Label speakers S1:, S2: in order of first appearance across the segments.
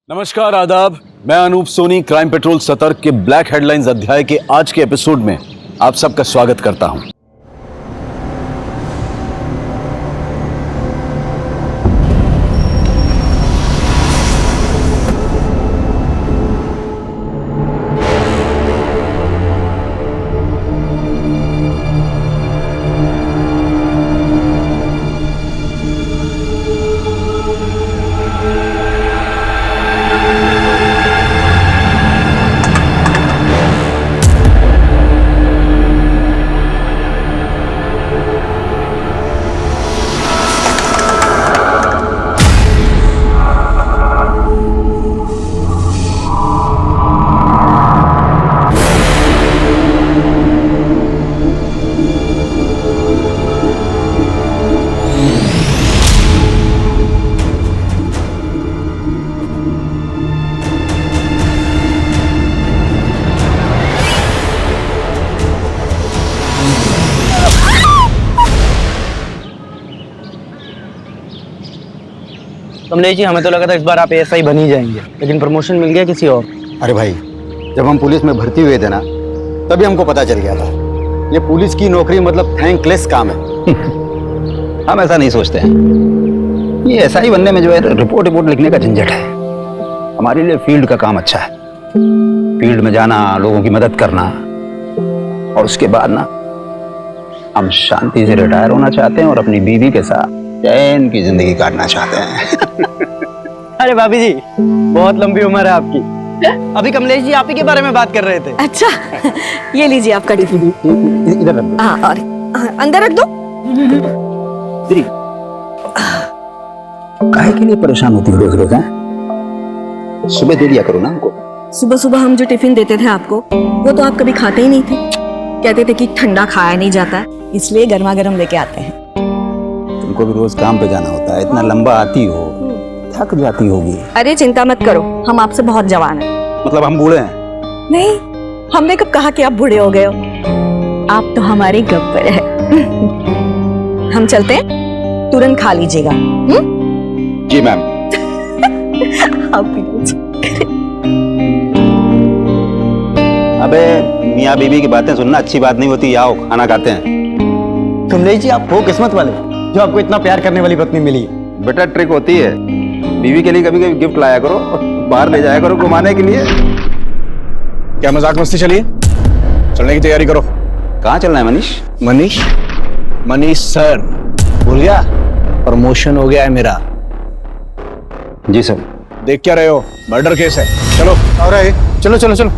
S1: नमस्कार, आदाब। मैं अनूप सोनी क्राइम पेट्रोल सतर्क के ब्लैक हेडलाइंस अध्याय के आज के एपिसोड में आप सबका स्वागत करता हूं।
S2: कमलेश जी, हमें तो लगा था इस बार आप एएसआई बन ही जाएंगे, लेकिन प्रमोशन मिल गया किसी और।
S3: अरे भाई, जब हम पुलिस में भर्ती हुए थे ना, तभी हमको पता चल गया था ये पुलिस की नौकरी मतलब थैंकलेस काम है।
S4: हम ऐसा नहीं सोचते हैं। ये एएसआई बनने में जो है रिपोर्ट लिखने का झंझट है। हमारे लिए फील्ड का काम अच्छा है। फील्ड में जाना, लोगों की मदद करना, और उसके बाद ना हम शांति से रिटायर होना चाहते हैं और अपनी बीवी के साथ चैन की जिंदगी काटना चाहते हैं।
S2: अरे भाभी जी, बहुत लंबी उम्र है आपकी। अभी कमलेश जी आप ही के बारे में बात कर रहे थे।
S5: अच्छा, ये लीजिए आपका टिफिन।
S4: इधर रख दो।
S5: हाँ, और अंदर रख दो।
S4: दीदी, काहे के लिए परेशान होती हो रोज रोज? सुबह दे दिया करो ना हमको।
S5: सुबह सुबह हम जो टिफिन देते थे आपको, वो तो आप कभी खाते ही नहीं थे। कहते थे कि ठंडा खाया नहीं जाता है, इसलिए गर्मा गर्म लेके आते हैं।
S4: तुमको भी रोज काम पे जाना होता है, इतना लंबा आती हो, थक जाती होगी।
S5: अरे चिंता मत करो, हम आपसे बहुत जवान हैं।
S4: मतलब हम बूढ़े हैं?
S5: नहीं, हमने कब कहा कि आप बूढ़े हो गए हो। आप तो हमारे गब्बर है। हम चलते हैं, तुरंत खा लीजिएगा।
S4: जी मैम।
S5: आप भी लीजिए।
S4: अबे मियाँ बीवी की बातें सुनना अच्छी बात नहीं होती। आओ खाना खाते हैं।
S2: कमलेश जी, आप वो किस्मत वाले जो आपको इतना प्यार करने वाली पत्नी मिली।
S4: बेटा ट्रिक होती है, बीवी के लिए कभी कभी गिफ्ट लाया करो, बाहर ले जाया करो घुमाने के लिए।
S1: क्या मजाक मस्ती चलिए, चलने की तैयारी करो।
S4: कहाँ चलना है मनीष?
S1: मनीष सर, भूल गया? प्रमोशन हो गया है मेरा।
S4: जी सर।
S1: देख क्या रहे हो, मर्डर केस है। चलो।
S3: और चलो चलो चलो।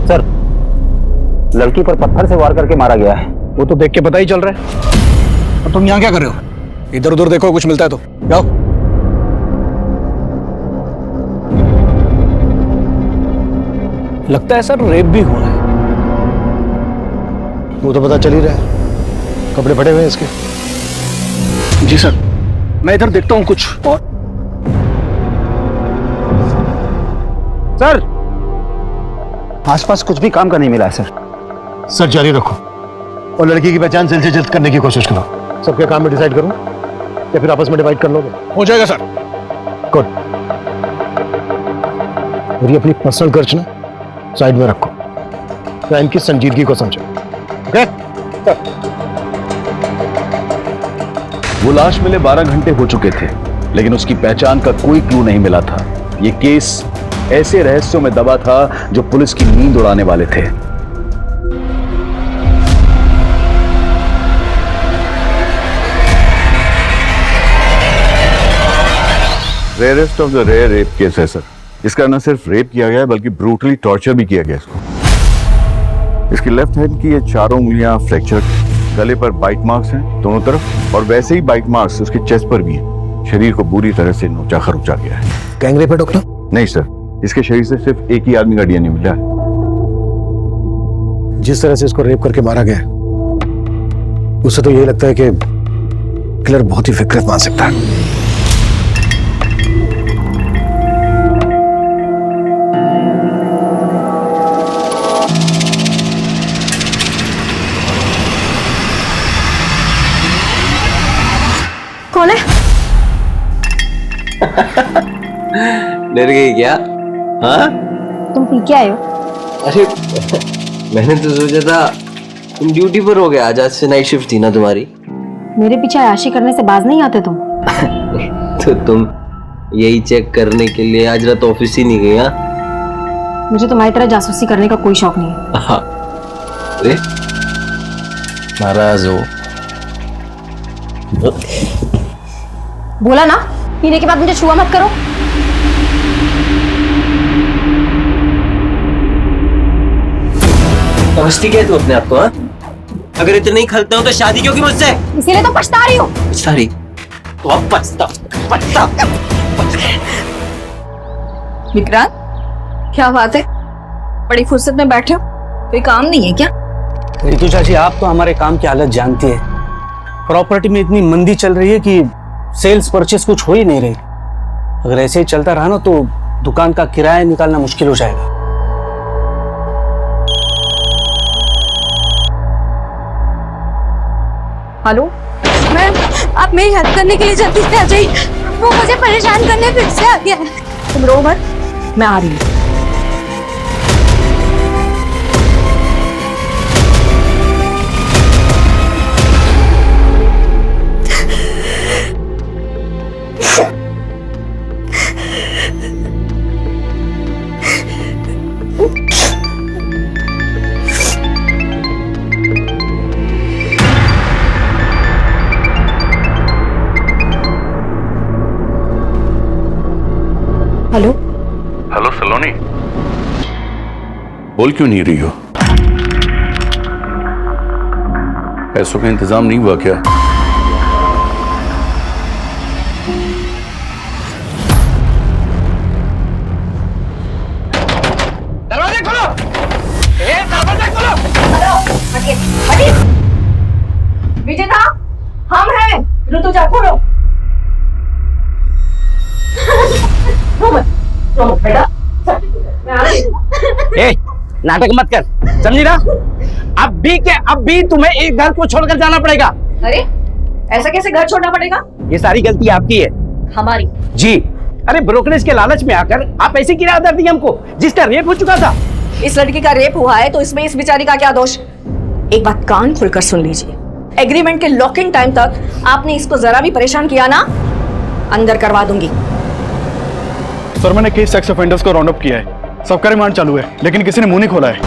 S4: सर, लड़की पर पत्थर से वार करके मारा गया है।
S1: वो तो देख के पता ही चल रहा है। और तुम यहाँ क्या कर रहे हो? इधर उधर देखो, कुछ मिलता है तो जाओ। लगता है सर रेप भी हुआ है।
S3: वो तो पता चल ही रहा है, कपड़े फटे हुए हैं इसके।
S1: जी सर, मैं इधर देखता हूँ कुछ। और
S4: सर, आसपास कुछ भी काम का नहीं मिला है सर।
S3: सर जारी रखो और लड़की की पहचान जल्द से जल्द करने की कोशिश करो। सबके काम में डिसाइड करूं या फिर आपस में डिवाइड कर लोगे?
S1: हो जाएगा सर।
S3: गुड। और ये अपनी पर्सनल खर्च ना साइड में रखो, क्राइम की संजीदगी को समझो। ओके?
S1: वो लाश मिले 12 घंटे हो चुके थे, लेकिन उसकी पहचान का कोई क्लू नहीं मिला था। ये केस ऐसे रहस्यों में दबा था जो पुलिस की नींद उड़ाने वाले थे।
S6: Rarest of the rare rape case है सर। इसका न सिर्फ रेप किया गया है बल्कि ब्रूटली टॉर्चर भी किया गया इसको। इसकी लेफ्ट हैंड की ये चारों उंगलियां फ्रैक्चर, गले पर बाइट मार्क्स हैं दोनों तरफ, और वैसे ही बाइट मार्क्स उसके चेस्ट पर भी हैं। शरीर को बुरी तरह से नोचा खरोचा गया है।
S3: गैंग रेप है डॉक्टर?
S6: नहीं सर, इसके शरीर से सिर्फ एक ही आदमी का डीएनए मिला है।
S3: जिस तरह से इसको रेप करके मारा गया है, उससे तो यही लगता है कि किलर बहुत ही विकृत मान सकता है।
S7: डर गई क्या? हाँ
S5: तुम पी के आए हो?
S7: अरे मैंने तो सोचा था तुम ड्यूटी पर हो गया, आज से नाइट शिफ्ट थी ना तुम्हारी।
S5: मेरे पीछे आशी करने से बाज नहीं आते तुम।
S7: तो तुम यही चेक करने के लिए आज रात ऑफिस ही नहीं गई? हाँ
S5: मुझे तुम्हारी तरह जासूसी करने का कोई शौक नहीं है।
S7: हाँ। अरे नाराज हो?
S5: बोला ना, पीने के बाद मुझे छुआ मत करो।
S7: समझती क्या है तू अपने आप को? हाँ अगर इतने नहीं खलते हो तो शादी क्यों की मुझसे?
S5: इसीलिए तो पछता रही हूँ।
S7: सारी तो अब पछता।
S5: विक्रांत, क्या बात है, बड़ी फुर्सत में बैठे हो, कोई काम नहीं है क्या?
S2: रितु चाची, आप तो हमारे काम की हालत जानती है। प्रॉपर्टी में इतनी मंदी चल रही है कि सेल्स परचेस कुछ हो ही नहीं रही। अगर ऐसे ही चलता रहा ना तो दुकान का किराया निकालना मुश्किल हो जाएगा।
S5: हेलो मैम, आप मेरी हेल्प करने के लिए जल्दी से आ जाइए, वो मुझे परेशान करने फिर से आ गया है। तुम रो मत, मैं आ रही हूँ। हेलो
S6: हेलो सलोनी, बोल क्यों नहीं रही हो? पैसों का इंतजाम नहीं हुआ क्या?
S2: दरवाजा खोलो! दरवाजा खोलो!
S5: विजेता, हम हैं। ऋतुजा, खोलो। बेटा,
S2: ए, नाटक मत कर, समझी ना? अब भी तुम्हें एक घर को छोड़कर जाना पड़ेगा।
S5: अरे ऐसा कैसे घर छोड़ना पड़ेगा?
S2: ये सारी गलती आपकी है।
S5: हमारी?
S2: जी। अरे ब्रोकरेज के लालच में आकर आप ऐसी किराया दर दी हमको, जिसका रेप हो चुका था।
S5: इस लड़की का रेप हुआ है तो इसमें इस बेचारी का क्या दोष? एक बात कान खुलकर सुन लीजिए, एग्रीमेंट के लॉकिंग टाइम तक आपने इसको जरा भी परेशान किया ना, अंदर करवा दूंगी।
S8: सर मैंने केस सेक्स ऑफेंडर्स को राउंड अप किया है, सबका रिमांड चालू है, लेकिन किसी ने मुंह नहीं खोला है।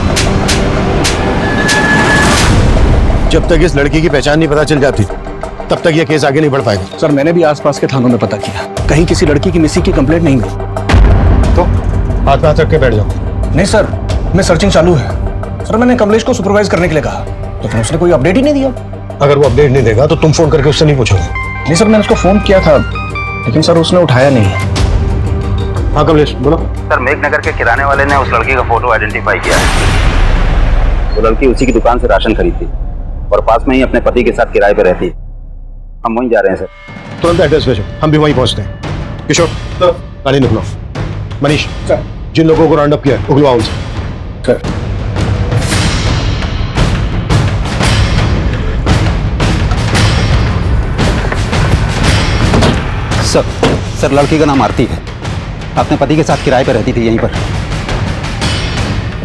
S3: जब तक इस लड़की की पहचान नहीं पता चल जाती तब तक ये केस आगे नहीं बढ़ पाएगा।
S8: सर मैंने भी आसपास के थानों में पता किया, कहीं किसी लड़की की मिसिंग की कंप्लेंट नहीं हुई।
S3: तो हाथ पे हाथ रख के बैठ जाओ।
S8: नहीं सर, मैं सर्चिंग चालू है। सर मैंने कमलेश को सुपरवाइज करने के लिए कहा, लेकिन उसने कोई अपडेट ही नहीं दिया।
S3: अगर वो अपडेट नहीं देगा तो तुम फोन करके उससे नहीं पूछोगे?
S8: नहीं सर, मैंने उसको फोन किया था, लेकिन सर उसने उठाया नहीं।
S3: हाँ कमलेश बोलो।
S4: सर मेघनगर के किराने वाले ने उस लड़की का फोटो आइडेंटिफाई किया। वो लड़की उसी की दुकान से राशन खरीदती और पास में ही अपने पति के साथ किराए पे रहती। हम वहीं जा रहे हैं सर।
S3: तुरंत एड्रेस भेजो, हम भी वहीं पहुंचते हैं। किशोर गाड़ी निकलो। मनीष सर, जिन लोगों को राउंड अप किया उगलवाओ उनसे।
S8: सर
S4: सर लड़की का नाम आरती है, अपने पति के साथ किराए पर रहती थी यहीं पर।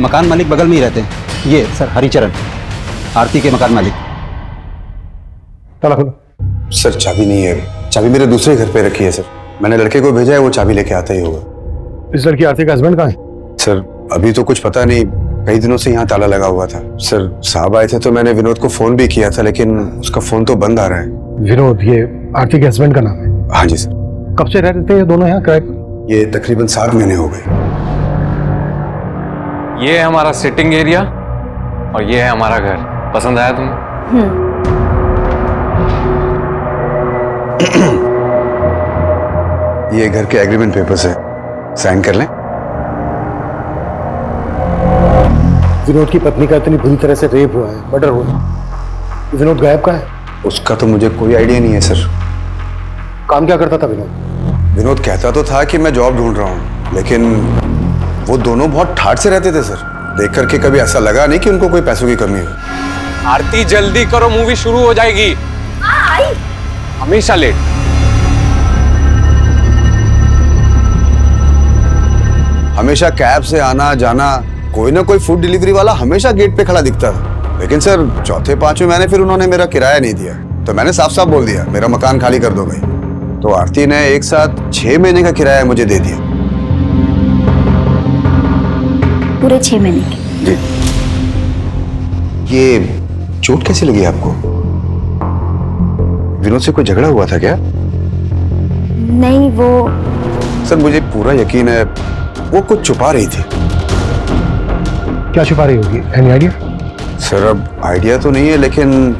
S4: मकान मालिक बगल में ही रहते हैं, ये सर हरिचरण, आरती के मकान मालिक।
S3: ताला खोलो।
S9: सर चाबी नहीं है, चाबी मेरे दूसरे घर पे रखी है सर। मैंने लड़के को भेजा है, वो चाबी लेके आता ही होगा।
S3: इस लड़की आरती का हस्बैंड कहाँ है?
S9: सर अभी तो कुछ पता नहीं, कई दिनों से यहाँ ताला लगा हुआ था। सर साहब आए थे तो मैंने विनोद को फोन भी किया था, लेकिन उसका फोन तो बंद आ रहा है।
S3: विनोद ये आरती के हस्बैंड का नाम है?
S9: हाँ जी सर।
S3: कब से रह रहे थे ये दोनों यहाँ किराए पर?
S9: ये तकरीबन 7 महीने हो गए।
S10: ये है हमारा सिटिंग एरिया और ये है हमारा घर। पसंद आया तुम्हें?
S9: ये घर के एग्रीमेंट पेपर्स है, साइन कर लें।
S3: विनोद की पत्नी का इतनी बुरी तरह से रेप हुआ है, मर्डर हुआ है। विनोद गायब कहाँ है?
S9: उसका तो मुझे कोई आइडिया नहीं है सर।
S3: काम क्या करता था विनोद?
S9: विनोद कहता तो था कि मैं जॉब ढूंढ रहा हूँ, लेकिन वो दोनों बहुत ठाठ से रहते थे सर। देख करके कभी ऐसा लगा नहीं कि उनको कोई पैसों की कमी हो।
S10: आरती जल्दी करो, मूवी शुरू हो जाएगी। हमेशा लेट।
S9: हमेशा कैब से आना जाना, कोई ना कोई फूड डिलीवरी वाला हमेशा गेट पे खड़ा दिखता था। लेकिन सर चौथे पांचवें महीने फिर उन्होंने मेरा किराया नहीं दिया, तो मैंने साफ साफ बोल दिया मेरा मकान खाली कर दो भाई। तो आरती ने एक साथ 6 महीने का किराया मुझे दे दिया।
S11: पूरे 6 महीने के।
S9: जी। ये चोट कैसी लगी आपको? विनोद से कोई झगड़ा हुआ था क्या?
S11: नहीं, वो
S9: सर मुझे पूरा यकीन है वो कुछ छुपा रही थी।
S3: क्या छुपा रही होगी? Any idea?
S9: सर अब आइडिया तो नहीं है, लेकिन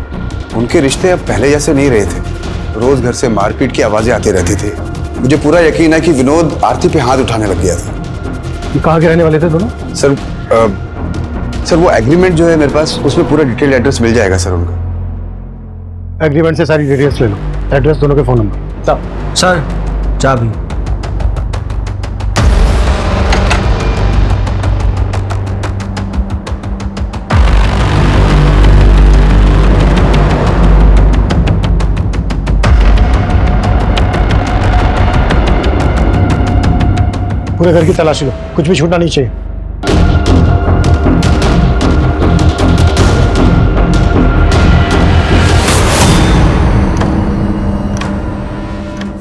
S9: उनके रिश्ते अब पहले जैसे नहीं रहे थे। रोज घर से मारपीट की आवाजें आती रहती थी। मुझे पूरा यकीन है कि विनोद आरती पे हाथ उठाने लग गया था।
S3: ये कहाँ के रहने वाले थे दोनों?
S9: सर सर वो एग्रीमेंट जो है मेरे पास, उसमें पूरा डिटेल एड्रेस मिल जाएगा सर उनका।
S3: एग्रीमेंट से सारी डिटेल्स ले लो, एड्रेस, दोनों के फोन नंबर।
S2: सर चाबी।
S3: पूरे घर की तलाशी लो, कुछ भी छूटना नहीं चाहिए।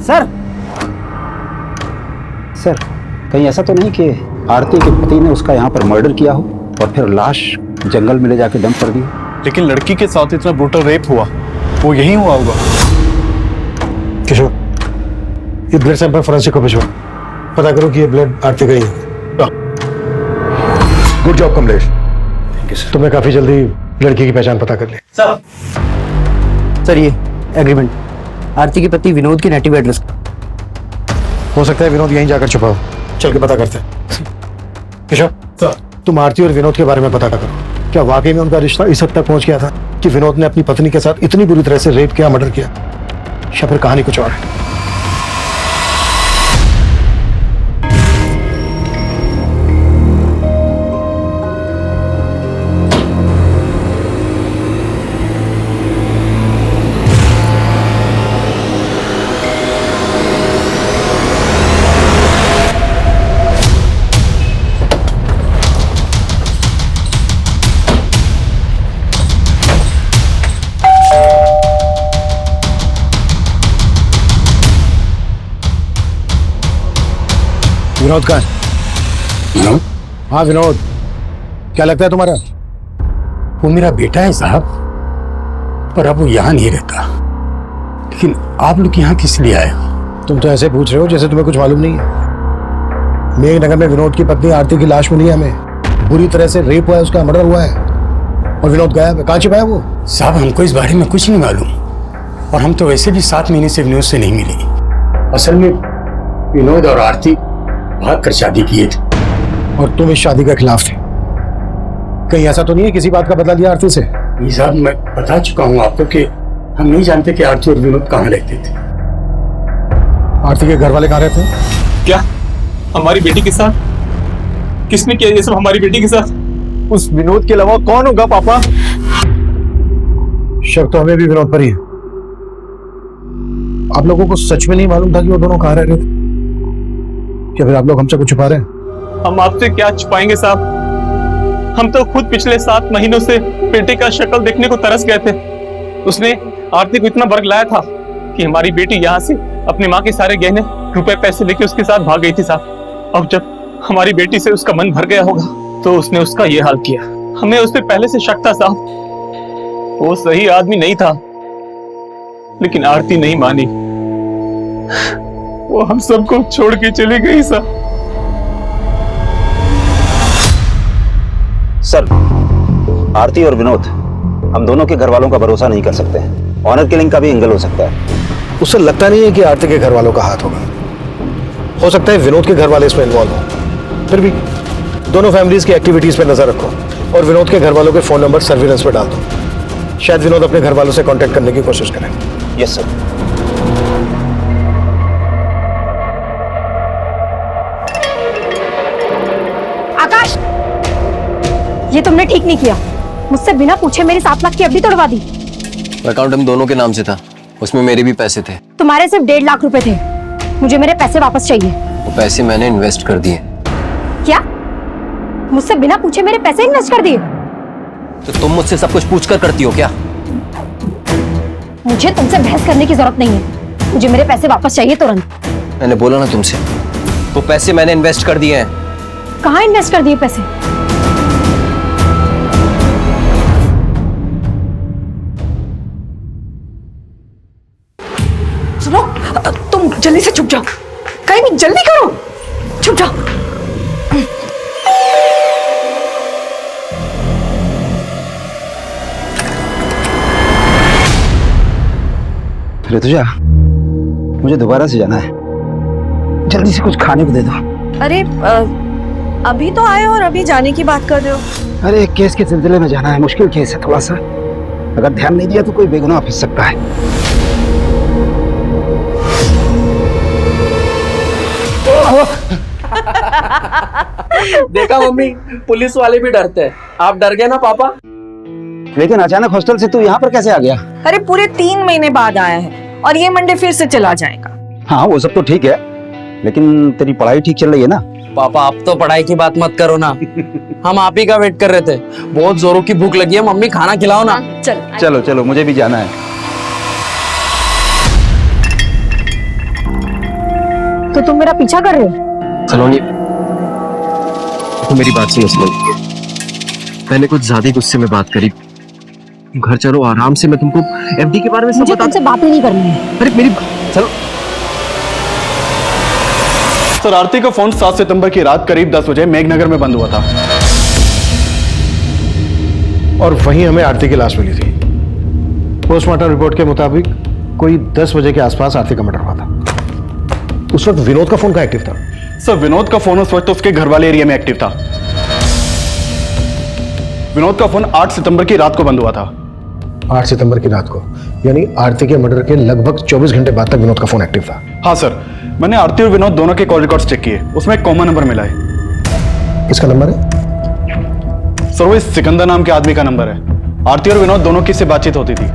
S2: सर
S4: सर कहीं ऐसा तो नहीं कि आरती के पति ने उसका यहाँ पर मर्डर किया हो और फिर लाश जंगल में ले जाके डंप कर दी?
S8: लेकिन लड़की के साथ इतना ब्रूटल रेप हुआ, वो यही हुआ होगा।
S3: किशोर, ये ब्लड सैंपल फोरेंसिक को भिजवा, पता करो कि ये ब्लड आरती का ही है। गुड जॉब कमलेश, तुमने काफी जल्दी लड़की की पहचान पता कर ली।
S2: सर ये एग्रीमेंट आरती के पति विनोद के नेटिव एड्रेस।
S3: हो सकता है विनोद यहीं जाकर छुपा हो, चल के पता करते हैं। किशोर, तुम आरती और विनोद के बारे में पता करो, क्या वाकई में उनका रिश्ता इस हद तक पहुंच गया था कि विनोद ने अपनी पत्नी के साथ इतनी बुरी तरह से रेप किया, मर्डर किया, या फिर कहानी कुछ और है? विनोद कहाँ है? हाँ विनोद, क्या लगता है तुम्हारा?
S12: वो मेरा बेटा है साहब, पर अब वो यहाँ नहीं रहता। लेकिन आप लोग यहाँ किस लिए आए हो?
S3: तुम तो ऐसे पूछ रहे हो जैसे तुम्हें कुछ मालूम नहीं है। मेघनगर में विनोद की पत्नी आरती की लाश मिली है हमें, बुरी तरह से रेप हुआ है, उसका मर्डर हुआ है, और विनोद गायब है। कहाँ छिपा है वो?
S12: साहब हमको इस बारे में कुछ नहीं मालूम, और हम तो वैसे भी 7 महीने से विनोद से नहीं मिले। असल में विनोद और आरती भाग कर शादी किए थे,
S3: और तुम इस शादी के खिलाफ थे। कहीं ऐसा तो नहीं है किसी बात का बदला लिया आरती से?
S12: ये साहब मैं बता चुका हूँ आपको कि हम नहीं जानते कि आरती और विनोद कहाँ रहते थे।
S3: आरती के घर वाले कहाँ रहते हैं?
S8: क्या हमारी बेटी के साथ? किसने किया ये सब हमारी बेटी के साथ? उस विनोद के अलावा कौन होगा पापा?
S3: शक तो हमें भी विनोद पर ही है। आप लोगों को सच में नहीं मालूम था कि वो दोनों कहाँ रह रहे थे? क्या फिर आप लोग हमसे कुछ छुपा रहे हैं?
S8: हम आपसे क्या छुपाएंगे साहब, हम तो खुद पिछले 7 महीनों से बेटे का शक्ल देखने को तरस गए थे। उसने आरती को इतना बरगलाया था कि हमारी बेटी यहाँ से अपनी माँ के सारे गहने, रुपए, पैसे लेके उसके साथ भाग गई थी साहब। अब जब हमारी बेटी से उसका मन भर गया होगा तो उसने उसका ये हाल किया। हमें उस पर पहले से शक था साहब, वो सही आदमी नहीं था, लेकिन आरती नहीं मानी, वो हम सबको छोड़ के चली गई साहब।
S4: सर आरती और विनोद, हम दोनों के घर वालों का भरोसा नहीं कर सकते। ऑनर किलिंग का भी एंगल हो सकता है।
S3: उससे लगता नहीं है कि आरती के घर वालों का हाथ होगा। हो सकता है विनोद के घर वाले इसमें इन्वॉल्व हो। फिर भी दोनों फैमिलीज की एक्टिविटीज पे नजर रखो और विनोद के घर वालों के फोन नंबर सर्विलेंस पे डाल दो। शायद विनोद अपने घर वालों से कांटेक्ट करने की कोशिश करें।
S4: Yes sir.
S11: आकाश, ये तुमने ठीक नहीं किया। मुझसे बिना पूछे मेरी 7 लाख की एफडी तोड़वा दी।
S7: अकाउंट हम दोनों के नाम से था, उसमें मेरे भी पैसे थे।
S11: तुम्हारे सिर्फ 1.5 लाख रुपए थे। मुझे मेरे पैसे वापस चाहिए।
S7: वो पैसे मैंने इन्वेस्ट कर दिए।
S11: क्या मुझसे बिना पूछे मेरे पैसे इन्वेस्ट कर दिए?
S7: तो तुम मुझसे सब कुछ पूछ कर करती हो क्या?
S11: मुझे तुमसे बहस करने की जरूरत नहीं है, मुझे मेरे पैसे वापस चाहिए तुरंत।
S7: मैंने बोला ना तुमसे, वो पैसे मैंने इन्वेस्ट कर दिए हैं।
S11: कहाँ इन्वेस्ट कर दिए पैसे?
S5: सुनो, तुम जल्दी से छुप जाओ, कहीं भी जल्दी करो, छुप जाओ।
S4: ऋतुजा, मुझे दोबारा से जाना है, जल्दी से कुछ खाने को दे दो।
S5: अरे अभी तो आए और अभी जाने की बात कर रहे हो?
S4: अरे एक केस के सिलसिले में जाना है, मुश्किल केस है थोड़ा सा, अगर ध्यान नहीं दिया तो कोई बेगुनाह फंस सकता है।
S7: देखा मम्मी, पुलिस वाले भी डरते हैं। आप डर गए ना पापा?
S4: लेकिन अचानक हॉस्टल से तू यहाँ पर कैसे आ गया?
S5: अरे पूरे 3 महीने बाद आया है और ये मंडे फिर से चला जाएगा।
S4: हाँ वो सब तो ठीक है, लेकिन तेरी पढ़ाई ठीक चल रही है ना?
S7: पापा आप तो पढ़ाई की बात मत करो ना, हम आप ही का वेट कर रहे थे। बहुत जोरों की भूख लगी है, मम्मी खाना खिलाओ ना।
S4: चलो चलो, मुझे भी जाना है।
S11: तो तुम मेरा पीछा कर रहे हो?
S7: सलोनी, तो मेरी बात सुनो सलोनी, मैंने कुछ ज्यादा गुस्से में बात करी। घर चलो आराम से, मैं तुमको एफडी के बारे में सब
S11: मुझे
S7: बता।
S11: तुमसे बात ही नहीं करनी है।
S7: अरे मेरी चलो।
S2: सर, आरती का फोन 7 सितंबर की रात करीब 10 बजे मेघनगर में बंद हुआ था
S3: और वहीं हमें आरती की लाश मिली थी। पोस्टमार्टम रिपोर्ट के मुताबिक कोई 10 बजे के आसपास आरती का मर्डर हुआ था। उस वक्त विनोद का फोन कहाँ एक्टिव था?
S2: सर, विनोद का फोन उस वक्त उसके घर वाले एरिया में एक्टिव था। विनोद का फोन 8 सितंबर की रात को बंद हुआ था।
S3: 8 सितंबर की रात को, यानी आरती के मर्डर के लगभग 24 घंटे बाद तक विनोद का फोन एक्टिव था।
S2: हाँ सर, मैंने आरती और विनोद दोनों के कॉल रिकॉर्ड्स चेक किए, उसमें एक कॉमन नंबर मिला है।
S3: किसका नंबर है?
S2: सर, वो इस सिकंदर नाम के आदमी का नंबर है। आरती और विनोद दोनों की से बातचीत होती थी।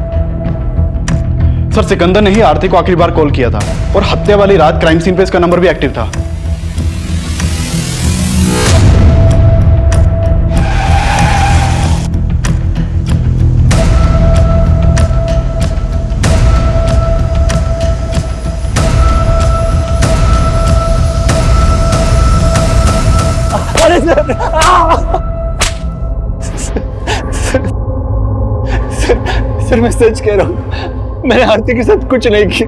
S2: सर, सिकंदर ने ही आरती को आखिरी बार कॉल किया था और हत्या वाली रात क्राइम सीन पे इसका नंबर भी एक्टिव था। सर, मैं सच कह रहा हूं, मैंने आरती के साथ कुछ नहीं किया।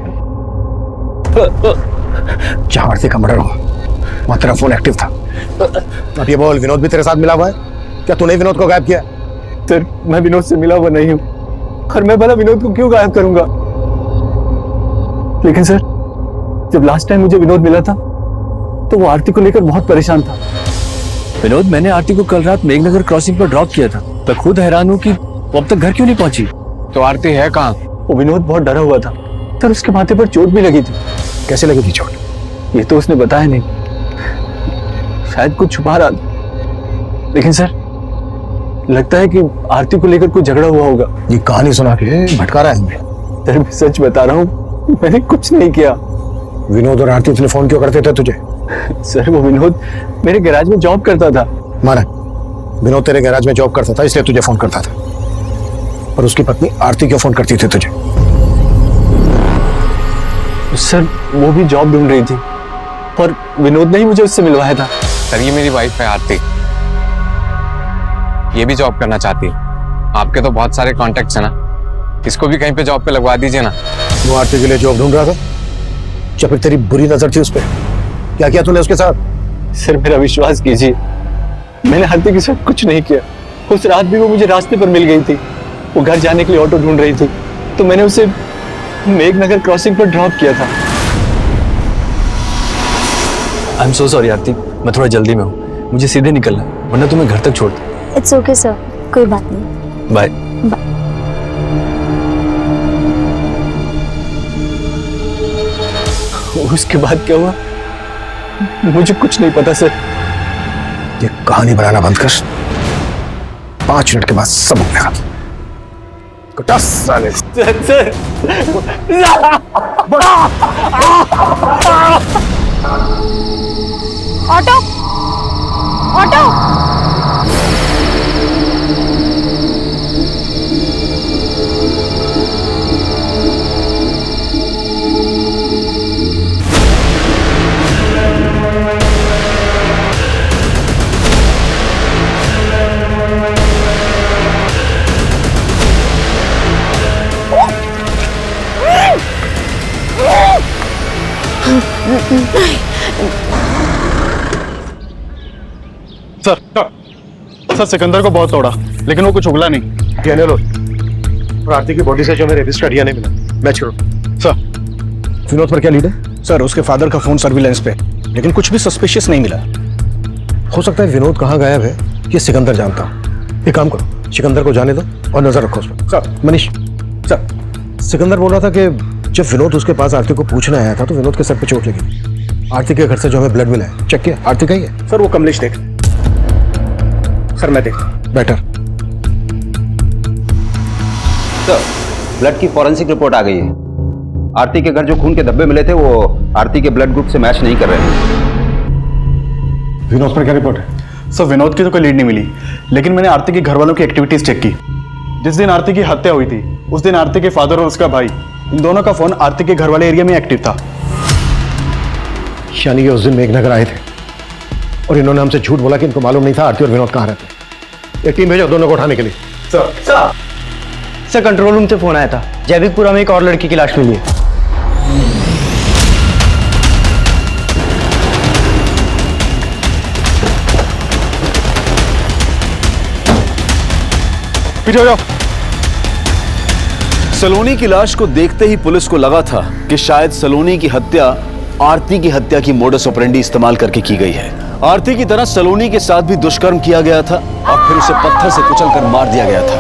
S3: जहां आरती का मर्डर हुआ वहां तेरा फोन एक्टिव था। अब ये बोल, विनोद भी तेरे साथ मिला हुआ है? क्या तूने विनोद को गायब किया?
S2: सर, मैं विनोद से मिला हुआ नहीं हूं और मैं भला विनोद को क्यों गायब करूंगा? लेकिन सर, जब लास्ट टाइम मुझे विनोद मिला था तो वो आरती को लेकर बहुत परेशान था।
S1: विनोद, मैंने आरती को कल रात मेघनगर क्रॉसिंग पर ड्रॉप किया था। मैं खुद हैरान हूं कि वो अब तक घर क्यों नहीं पहुंची।
S10: तो आरती है कहाँ?
S2: वो विनोद बहुत डरा हुआ था सर, उसके माथे पर चोट भी लगी थी।
S3: कैसे लगी थी चोट?
S2: ये तो उसने बताया नहीं, शायद कुछ छुपा रहा था। लेकिन सर, लगता है कि आरती को लेकर कोई झगड़ा हुआ होगा।
S3: ये कहानी सुना के भटका रहा है हमें।
S2: सर, मैं सच बता रहा हूँ, मैंने कुछ नहीं किया।
S3: विनोद और आरती इतने फोन क्यों करते थे तुझे?
S2: सर, वो विनोद मेरे गैराज में जॉब करता था।
S3: माना, विनोद तेरे गैराज में जॉब करता था इसलिए तुझे फोन करता था, पर उसकी पत्नी आरती क्यों फोन करती थी तुझे?
S2: सर, वो भी जॉब ढूंढ रही थी और विनोद ने ही मुझे उससे मिलवाया था।
S10: सर, ये मेरी वाइफ है आरती, ये भी जॉब करना चाहती है। आपके तो बहुत सारे कॉन्टेक्ट्स हैं ना, इसको भी कहीं पे जॉब पे लगवा दीजिए ना।
S3: वो आरती के लिए जॉब ढूंढ रहा था या फिर तेरी बुरी नजर थी उस पर? क्या किया तूने उसके साथ?
S2: सर, मेरा विश्वास कीजिए, मैंने आरती के साथ कुछ नहीं किया। उस रात भी वो मुझे रास्ते पर मिल गई थी। वो घर जाने के लिए ऑटो ढूंढ रही थी तो मैंने उसे मेघनगर क्रॉसिंग पर ड्रॉप किया था। आई एम सो सॉरी आरती, मैं थोड़ा जल्दी में हूँ, मुझे सीधे निकलना है, वरना तुम्हें घर तक छोड़ दूँ।
S11: इट्स ओके सर, कोई बात नहीं।
S2: बाय। उसके बाद क्या हुआ मुझे कुछ नहीं पता सर।
S3: ये कहानी बनाना बंद कर, 5 मिनट के बाद सब उठेगा। साले
S2: सर,
S11: ऑटो
S3: सर सिकंदर को बहुत तोड़ा लेकिन वो कुछ उगला नहीं। डीएनए लो। और आरती की बॉडी से जो मेरे रजिस्टर डीएनए मिला, मैच करो। सर विनोद पर क्या लीड है?
S2: सर उसके फादर का फोन सर्विलेंस पे, लेकिन कुछ भी सस्पिशियस नहीं मिला।
S3: हो सकता है विनोद कहाँ गायब है ये सिकंदर जानता हूँ। एक काम करो, सिकंदर को जाने दो और नजर रखो उस पर। सर मनीष, सर सिकंदर बोल रहा था कि जब विनोद उसके पास आरती को पूछने आया था तो विनोद के सर पे चोट लगी। आरती के घर से जो हमें ब्लड मिला है चेक किया, आरती का ही है।
S2: सर वो कमलेश देख। सर मैं देख।
S3: बेटर।
S4: सर ब्लड की फॉरेंसिक रिपोर्ट आ गई है। आरती के घर जो खून के धब्बे मिले थे वो आरती के ब्लड ग्रुप से मैच नहीं कर रहे हैं।
S3: विनोद पर क्या रिपोर्ट है?
S13: सर विनोद की तो कोई लीड नहीं मिली, लेकिन मैंने आरती के घर वालों की एक्टिविटीज चेक की। जिस दिन आरती की हत्या हुई थी उस दिन आरती के फादर और उसका भाई, इन दोनों का फोन आरती के घर वाले एरिया में एक्टिव था।
S3: यानी कि उस दिन मेघनगर आए थे और इन्होंने हमसे झूठ बोला कि इनको मालूम नहीं था आरती और विनोद कहाँ रहते। एक टीम भेजो दोनों को उठाने के लिए।
S2: सर कंट्रोल रूम से फोन आया था, जैविकपुरा में एक और लड़की की लाश मिली है।
S3: पीछे हो जाओ।
S1: सलोनी की लाश को देखते ही पुलिस को लगा था कि शायद सलोनी की हत्या आरती की हत्या की मोडस ऑपरेंडी इस्तेमाल करके की गई है। आरती की तरह सलोनी के साथ भी दुष्कर्म किया गया था और फिर उसे पत्थर से कुचलकर मार दिया गया था।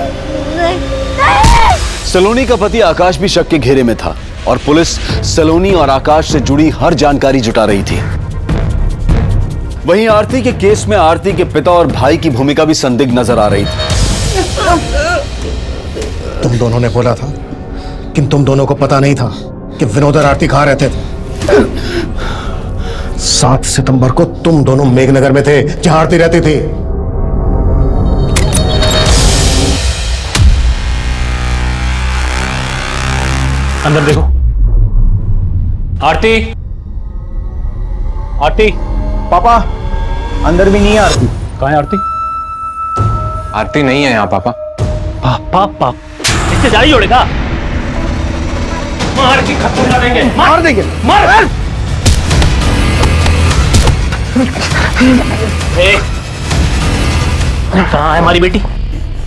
S1: सलोनी का पति आकाश भी शक के घेरे में था और पुलिस सलोनी और आकाश से जुड़ी हर जानकारी जुटा रही थी। वहीं आरती के केस में आरती के पिता और भाई की भूमिका भी संदिग्ध नजर आ रही थी।
S3: तुम दोनों ने बोला था कि तुम दोनों को पता नहीं था कि विनोद और आरती कहाँ रहते थे। 7 सितंबर को तुम दोनों मेघनगर में थे जहां आरती रहती थी।
S8: अंदर देखो। आरती, आरती।
S2: पापा अंदर भी नहीं है आरती।
S8: कहाँ है आरती?
S10: आरती नहीं है यहाँ पापा।
S8: पापा इससे जारी जोड़ेगा, मार के खत्म कर देंगे।
S2: मार देंगे।
S8: मार। कहाँ है हमारी बेटी?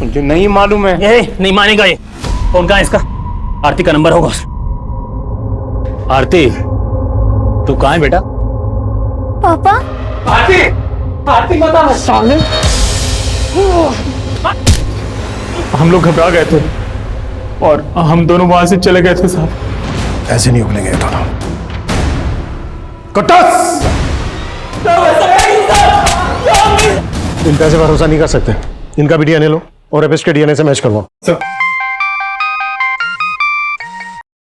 S10: मुझे नहीं मालूम है।
S8: ये नहीं मानेगा ये। फोन कहाँ है इसका? आरती का नंबर होगा। आरती तू कहाँ है बेटा?
S11: पापा।
S8: आरती, आरती बता। साले हम लोग घबरा गए थे और हम दोनों वहां से चले गए थे साहब।
S3: ऐसे नहीं उगलेंगे दोनों। कटस! इन पैसे भरोसा नहीं कर सकते। इनका भी डीएनए लो और एपिस्ट के डीएनए से मैच करवाओ।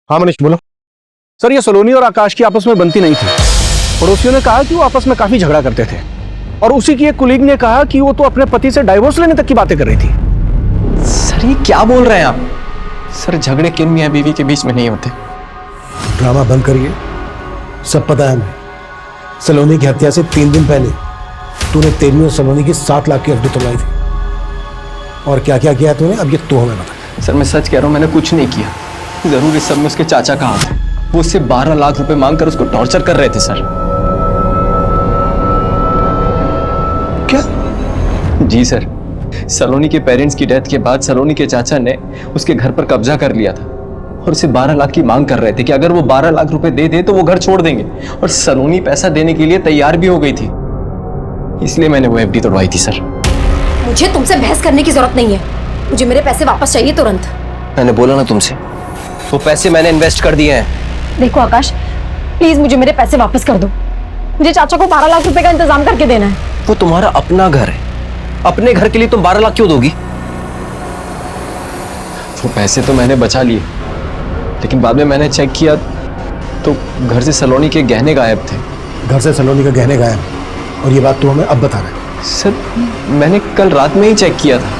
S3: हाँ मनीष बोलो।
S2: सर ये सलोनी और आकाश की आपस में बनती नहीं थी। पड़ोसियों ने कहा कि वो आपस में काफी झगड़ा करते थे और उसी की एक कुलीग ने कहा कि वो तो अपने पति से डाइवोर्स लेने तक की बातें कर रही थी।
S7: सर ये क्या बोल रहे हैं आप? सर झगड़े किन मियां बीवी के बीच में नहीं होते।
S3: ड्रामा बंद करिए, सब पता है हमें। सलोनी की हत्या से 3 दिन पहले तूने तेरी और सलोनी की 7 लाख की एफडी तोड़वाई थी। और क्या क्या किया तूने, अब ये तू हमें बता।
S7: सर मैं सच कह रहा हूँ, मैंने कुछ नहीं किया। जरूर इस सब में उसके चाचा का हाथ है। वो उससे 12 लाख रुपए मांगकर उसको टॉर्चर कर रहे थे सर।
S3: क्या?
S7: जी सर, सलोनी के पेरेंट्स की डेथ के बाद सलोनी के चाचा ने उसके घर पर कब्जा कर लिया था और उसे 12 लाख की मांग कर रहे थे कि अगर वो 12 लाख रुपए दे दे तो वो घर छोड़ देंगे। और सलोनी पैसा देने के लिए तैयार भी हो गई थी, इसलिए मैंने वो एफडी तोड़वाई थी सर।
S11: मुझे तुमसे बहस करने की जरूरत नहीं है, मुझे मेरे पैसे वापस चाहिए तुरंत।
S7: मैंने बोला ना तुमसे, वो पैसे मैंने इन्वेस्ट कर दिए हैं।
S11: देखो आकाश, प्लीज मुझे मेरे पैसे वापस कर दो। मुझे चाचा को 12 लाख रुपए का इंतजाम करके देना है।
S7: वो तुम्हारा अपना घर है, अपने घर के लिए तुम 12 लाख क्यों दोगी? वो पैसे तो मैंने बचा लिए, लेकिन बाद में मैंने चेक किया तो घर से सलोनी के गहने गायब थे।
S3: घर से सलोनी के गहने गायब, और ये बात तू हमें अब बता रहा है?
S7: सर मैंने कल रात में ही चेक किया था।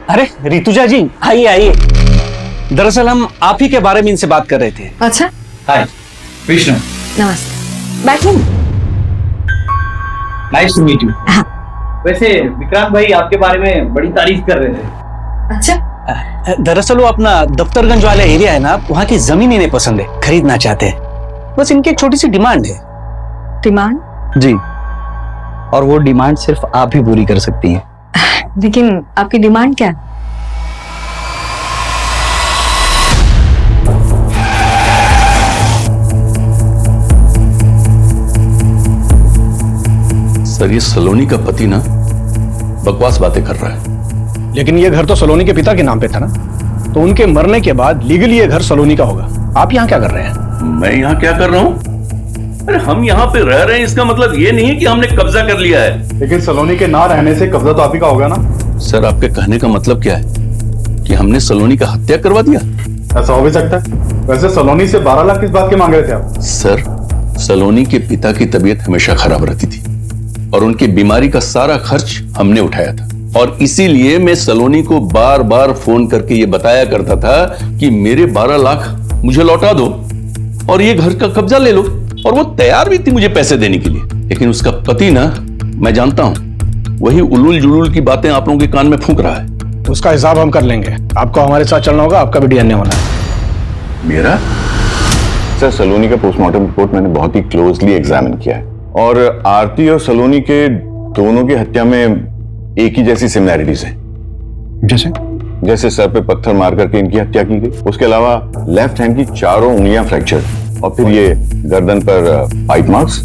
S2: अरे रितुजा जी आइए आइए। दरअसल हम आप ही के बारे में इनसे बात कर रहे थे।
S5: अच्छा
S2: हाय
S10: विष्णु,
S5: नमस्ते, बैठिए।
S2: Nice to meet you. वैसे विक्रांत भाई आपके बारे में बड़ी तारीफ कर रहे थे।
S5: अच्छा
S2: दरअसल वो अपना दफ्तरगंज वाला एरिया है ना, वहाँ की जमीन इन्हें पसंद है, खरीदना चाहते हैं। बस इनकी एक छोटी सी डिमांड है।
S5: डिमांड?
S4: जी, और वो डिमांड सिर्फ आप ही पूरी कर सकती हैं।
S5: लेकिन आपकी डिमांड क्या है?
S1: सर, ये सलोनी का पति ना बकवास बातें कर रहा है।
S12: लेकिन ये घर तो सलोनी के पिता के नाम पे था ना, तो उनके मरने के बाद लीगली ये घर सलोनी का होगा। आप यहाँ क्या कर रहे हैं?
S14: मैं यहाँ क्या कर रहा हूँ? अरे हम यहाँ पे रह रहे हैं, इसका मतलब ये नहीं है कि हमने कब्जा कर लिया है।
S13: लेकिन सलोनी के ना रहने से कब्जा तो आप ही का होगा ना।
S1: सर, आपके कहने का मतलब क्या है कि हमने सलोनी का हत्या करवा दिया?
S13: ऐसा हो भी सकता है। वैसे सलोनी से 12 लाख किस बात के मांग रहे थे आप?
S1: सर, सलोनी के पिता की तबीयत हमेशा खराब रहती थी और उनकी बीमारी का सारा खर्च हमने उठाया था, और इसीलिए मैं सलोनी को बार बार फोन करके ये बताया करता था कि मेरे 12 लाख मुझे लौटा दो और ये घर का कब्जा ले लो, और वो तैयार भी थी मुझे पैसे देने के लिए। लेकिन उसका पति ना, मैं जानता हूं, वही उलूल जुलूल की बातें आप लोगों के कान में फूंक रहा है।
S12: उसका हिसाब हम कर लेंगे। आपको हमारे साथ चलना होगा, आपका भी डीएनए होना है।
S1: मेरा?
S6: सर, सलोनी का पोस्टमार्टम रिपोर्ट मैंने बहुत ही क्लोजली एग्जामिन किया है, और आरती और सलोनी के दोनों की हत्या में एक ही जैसी सिमिलैरिटीज हैं। जैसे सर पे पत्थर मार करके इनकी हत्या की गई, उसके अलावा लेफ्ट हैंड की चारों उंगलियां फ्रैक्चर, और फिर ये गर्दन पर बाइट मार्क्स।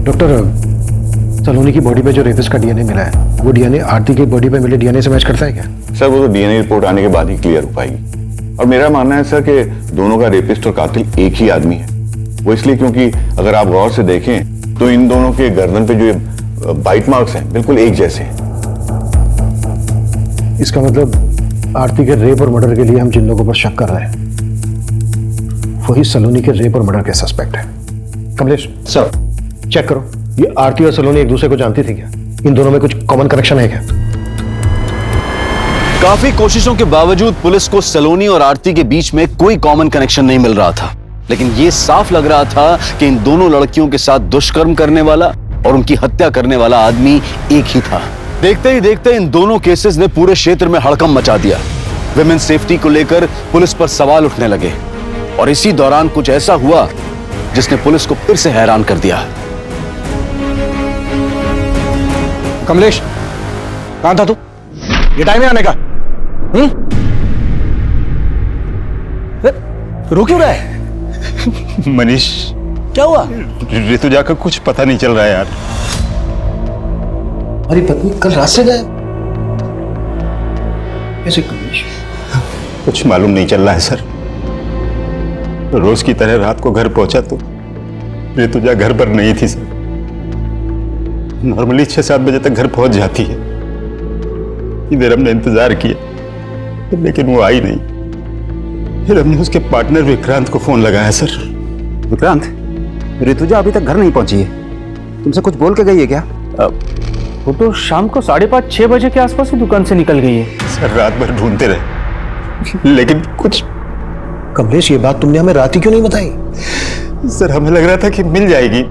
S3: डॉक्टर, सलोनी की बॉडी पे जो रेपिस्ट का डीएनए मिला है, वो डीएनए आरती की बॉडी पे मिले डीएनए से मैच करता है क्या?
S6: सर, वो तो डीएनए रिपोर्ट आने के बाद ही क्लियर हो पाएगी। और मेरा मानना है सर कि दोनों का रेपिस्ट और कातिल एक ही आदमी है। वो इसलिए क्योंकि अगर आप गौर से देखें तो इन दोनों के गर्दन पे जो बाइट मार्क्स हैं बिल्कुल एक जैसे हैं।
S3: इसका मतलब आरती के रेप और मर्डर के लिए हम जिन लोगों पर शक कर रहे हैं वही सलोनी के रेप और मर्डर के सस्पेक्ट है। कमलेश सर, चेक करो, ये आरती और सलोनी एक दूसरे को जानती थी क्या? इन दोनों में कुछ कॉमन कनेक्शन है क्या?
S1: काफी कोशिशों के बावजूद पुलिस को सलोनी और आरती के बीच में कोई कॉमन कनेक्शन नहीं मिल रहा था, लेकिन यह साफ लग रहा था कि इन दोनों लड़कियों के साथ दुष्कर्म करने वाला और उनकी हत्या करने वाला आदमी एक ही था। देखते ही देखते इन दोनों केसेस ने पूरे क्षेत्र में हड़कंप मचा दिया। विमेन सेफ्टी को लेकर पुलिस पर सवाल उठने लगे, और इसी दौरान कुछ ऐसा हुआ जिसने पुलिस को फिर से हैरान कर दिया।
S12: कमलेश, कहां था तू? ये टाइम है आने का। रो क्यों रहा है?
S4: मनीष,
S12: क्या हुआ?
S4: ऋतुजा का कुछ पता नहीं चल रहा है यार।
S3: हमारी पत्नी कल रात से गायब कैसे?
S4: कुछ मालूम नहीं चल रहा है सर। रोज की तरह रात को घर पहुंचा तो ऋतुजा घर पर नहीं थी सर। नॉर्मली 6-7 बजे तक घर पहुंच जाती है। इधर हमने इंतजार किया लेकिन वो आई नहीं। फिर हमने उसके पार्टनर विक्रांत को फोन लगाया सर।
S9: विक्रांत, ऋतुजा अभी तक घर नहीं पहुंची है। तुमसे कुछ बोल के गई है क्या?
S2: वो तो शाम को 5:30-6 बजे के आसपास ही दुकान से निकल गई है।
S4: सर, रात भर ढूंढते रहे लेकिन कुछ।
S3: कमलेश, ये बात तुमने हमें रात ही क्यों नहीं बताई?
S4: सर, हमें लग रहा था कि मिल जाएगी,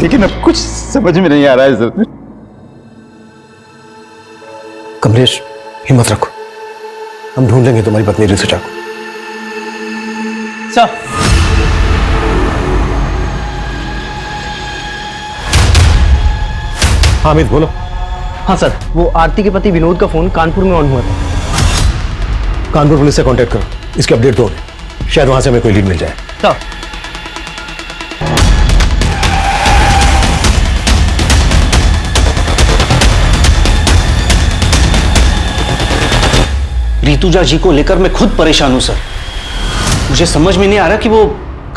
S4: लेकिन अब कुछ समझ में नहीं आ रहा है सर।
S3: कमलेश, हिम्मत रखो, हम ढूंढ लेंगे तुम्हारी पत्नी ऋतुजा को।
S2: सर,
S3: हामिद बोलो।
S2: हाँ सर, वो आरती के पति विनोद का फोन कानपुर में ऑन हुआ था।
S3: कानपुर पुलिस से कांटेक्ट करो, इसके अपडेट दो, शायद वहां से हमें कोई लीड मिल जाए।
S2: सर, ऋतुजा जी को लेकर मैं खुद परेशान हूं सर। मुझे समझ में नहीं आ रहा कि वो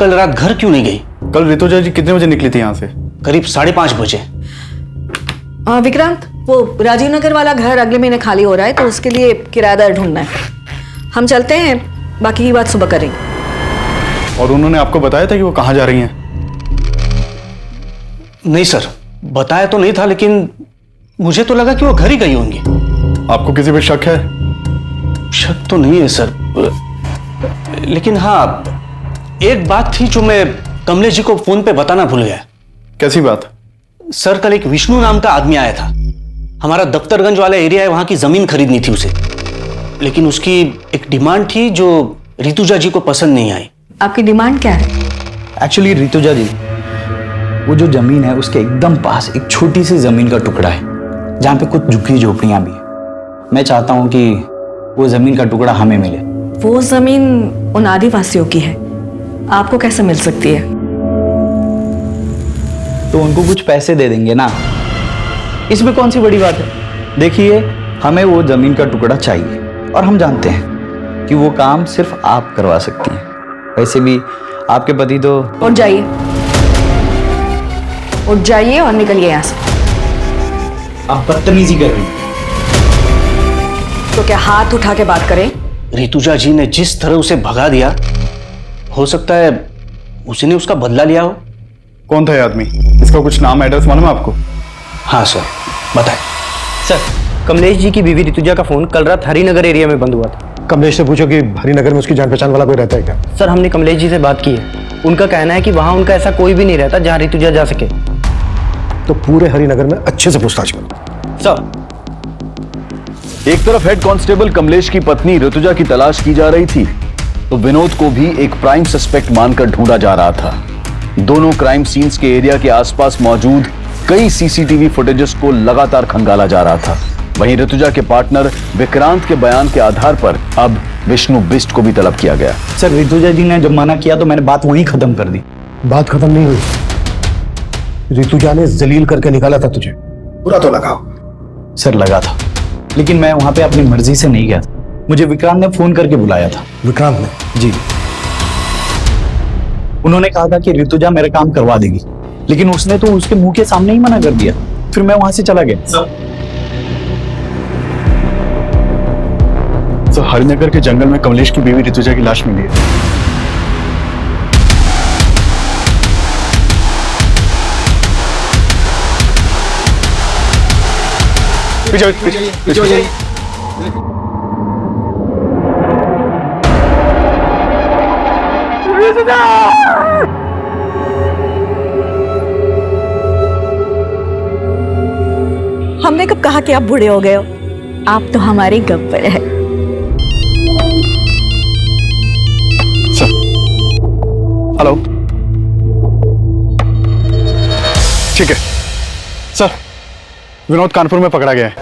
S2: कल रात घर क्यों नहीं गई।
S13: कल ऋतुजा जी कितने बजे निकली थी यहाँ से?
S2: करीब 5:30 बजे।
S5: विक्रांत, वो राजीव नगर वाला घर अगले महीने खाली हो रहा है, तो उसके लिए किराएदार ढूंढना है। हम चलते हैं, बाकी की बात सुबह करेंगे।
S13: और उन्होंने आपको बताया था कि वो कहाँ जा रही हैं?
S2: नहीं सर, बताया तो नहीं था, लेकिन मुझे तो लगा कि वो घर ही गई होंगी।
S13: आपको किसी पे शक है?
S2: शक तो नहीं है सर, लेकिन हाँ, एक बात थी जो मैं कमलेश जी को फोन पे बताना भूल गया।
S13: कैसी बात?
S2: सर, कल एक विष्णु नाम का आदमी आया था। हमारा दफ्तरगंज वाला एरिया है, वहां की जमीन खरीदनी थी उसे, लेकिन उसकी एक डिमांड थी जो ऋतुजा जी को पसंद नहीं आई।
S5: आपकी डिमांड क्या है?
S15: एक्चुअली ऋतुजा जी, वो जो जमीन है उसके एकदम पास एक छोटी सी जमीन का टुकड़ा है जहाँ पे कुछ झुग्गी झोपड़ियां भी है। मैं चाहता हूँ कि वो जमीन का टुकड़ा हमें मिले।
S5: वो जमीन उन आदिवासियों की है, आपको कैसे मिल सकती है?
S15: तो उनको कुछ पैसे दे देंगे ना, इसमें कौन सी बड़ी बात है। देखिए, हमें वो जमीन का टुकड़ा चाहिए और हम जानते हैं कि वो काम सिर्फ आप करवा सकती हैं। वैसे भी आपके पति तो।
S5: उठ जाइए, उठ जाइए और निकलिए यहाँ से।
S15: आप बदतमीजी कर रही हैं।
S5: तो क्या हाथ उठा के बात करें?
S2: ऋतुजा जी ने जिस तरह उसे भगा दिया, हो सकता है उसी ने उसका बदला लिया हो।
S13: कौन था ये आदमी? इसका कुछ नाम एड्रेस मालूम है आपको?
S2: हाँ सर, बताएं।
S16: सर, कमलेश जी की बीवी ऋतुजा का फोन कल रात हरिनगर एरिया में बंद हुआ था।
S3: कमलेश से पूछो कि हरिनगर में उसकी जान पहचान वाला कोई रहता है क्या?
S16: सर, हमने कमलेश जी से बात की है, उनका कहना है कि वहां उनका ऐसा कोई भी नहीं रहता जहां ऋतुजा जा सके।
S3: तो पूरे हरिनगर में अच्छे से पूछताछ करो।
S16: सर,
S1: एक तरफ हेड कांस्टेबल कमलेश की पत्नी ऋतुजा की तलाश की जा रही थी, तो विनोद को भी एक प्राइम सस्पेक्ट मानकर ढूंढा जा रहा था। दोनों क्राइम सीन्स के एरिया के आसपास मौजूद कई सीसीटीवी फुटेजेस को लगातार खंगाला जा रहा था। वहीं ऋतुजा के पार्टनर विक्रांत के बयान के आधार पर अब विष्णु बिष्ट को भी तलब किया गया।
S15: सर, ऋतुजा जी ने जब मना किया तो मैंने बात वहीं खत्म कर दी।
S3: बात खत्म नहीं हुई। ऋतुजा ने जलील करके निकाला था तुझे, बुरा तो लगा।
S15: सर, लगा था, लेकिन मैं वहां पे अपनी मर्जी से नहीं गया था। मुझे विक्रांत ने फोन करके बुलाया था।
S3: विक्रांत ने?
S15: जी। उन्होंने कहा था कि ऋतुजा मेरा काम करवा देगी, लेकिन उसने तो उसके मुंह के सामने ही मना कर दिया। फिर मैं वहां से चला गया।
S13: सर, हरिनगर के जंगल में कमलेश की बीवी ऋतुजा की लाश मिली है। पीछे।
S5: हमने कब कहा कि आप बूढ़े हो गए हो? आप तो हमारे गब्बर है।
S13: हेलो, ठीक है सर, विनोद कानपुर में पकड़ा गया है।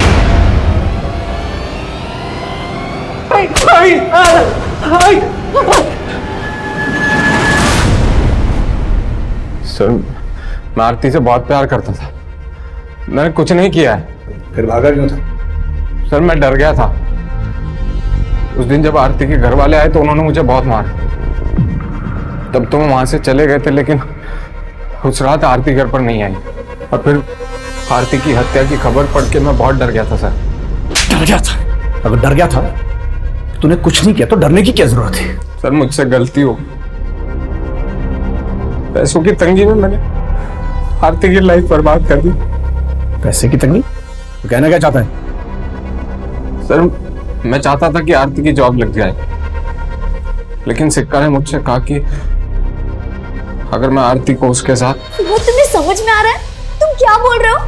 S10: सर, मैं आरती से बहुत प्यार करता था, मैंने कुछ नहीं किया है।
S3: फिर भागा क्यों था?
S10: सर, मैं डर गया था। उस दिन जब आरती के घर वाले आए तो उन्होंने मुझे बहुत मारा। तब तो वहां से चले गए थे, लेकिन उस रात आरती घर पर नहीं आई और फिर आरती की हत्या की खबर पढ़ के मैं बहुत डर गया था। सर,
S3: डर गया था? अगर डर गया था तूने कुछ नहीं किया तो डरने की क्या जरूरत है?
S10: सर, मुझसे गलती हो, पैसों की तंगी में मैंने आरती की लाइफ बर्बाद कर दी।
S3: पैसे की तंगी? तो कहना क्या चाहता है?
S10: सर, मैं चाहता था कि आरती की जॉब लग जाए, लेकिन सिक्का ने मुझसे कहा कि अगर मैं आरती को उसके साथ।
S11: वो तुम्हें समझ में आ रहा है? तुम क्या बोल रहे हो?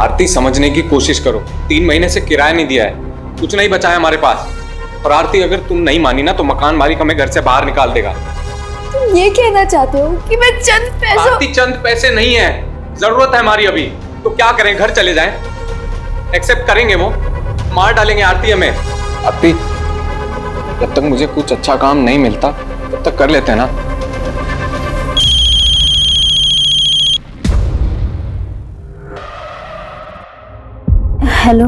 S10: आरती, समझने की कोशिश करो। 3 महीने से किराया नहीं दिया है, कुछ नहीं बचा है हमारे पास। और आरती, अगर तुम नहीं मानी ना तो मकान मालिक हमें घर से बाहर निकाल देगा।
S11: तुम ये कहना चाहते हो कि मैं चंद पैसों?
S10: आरती, चंद पैसे नहीं है, जरूरत है हमारी अभी। तो क्या करें, घर चले जाएं? एक्सेप्ट करेंगे वो? मार डालेंगे आरती हमें। आरती, जब तक मुझे कुछ अच्छा काम नहीं मिलता तब तक कर लेते हैं ना।
S11: हेलो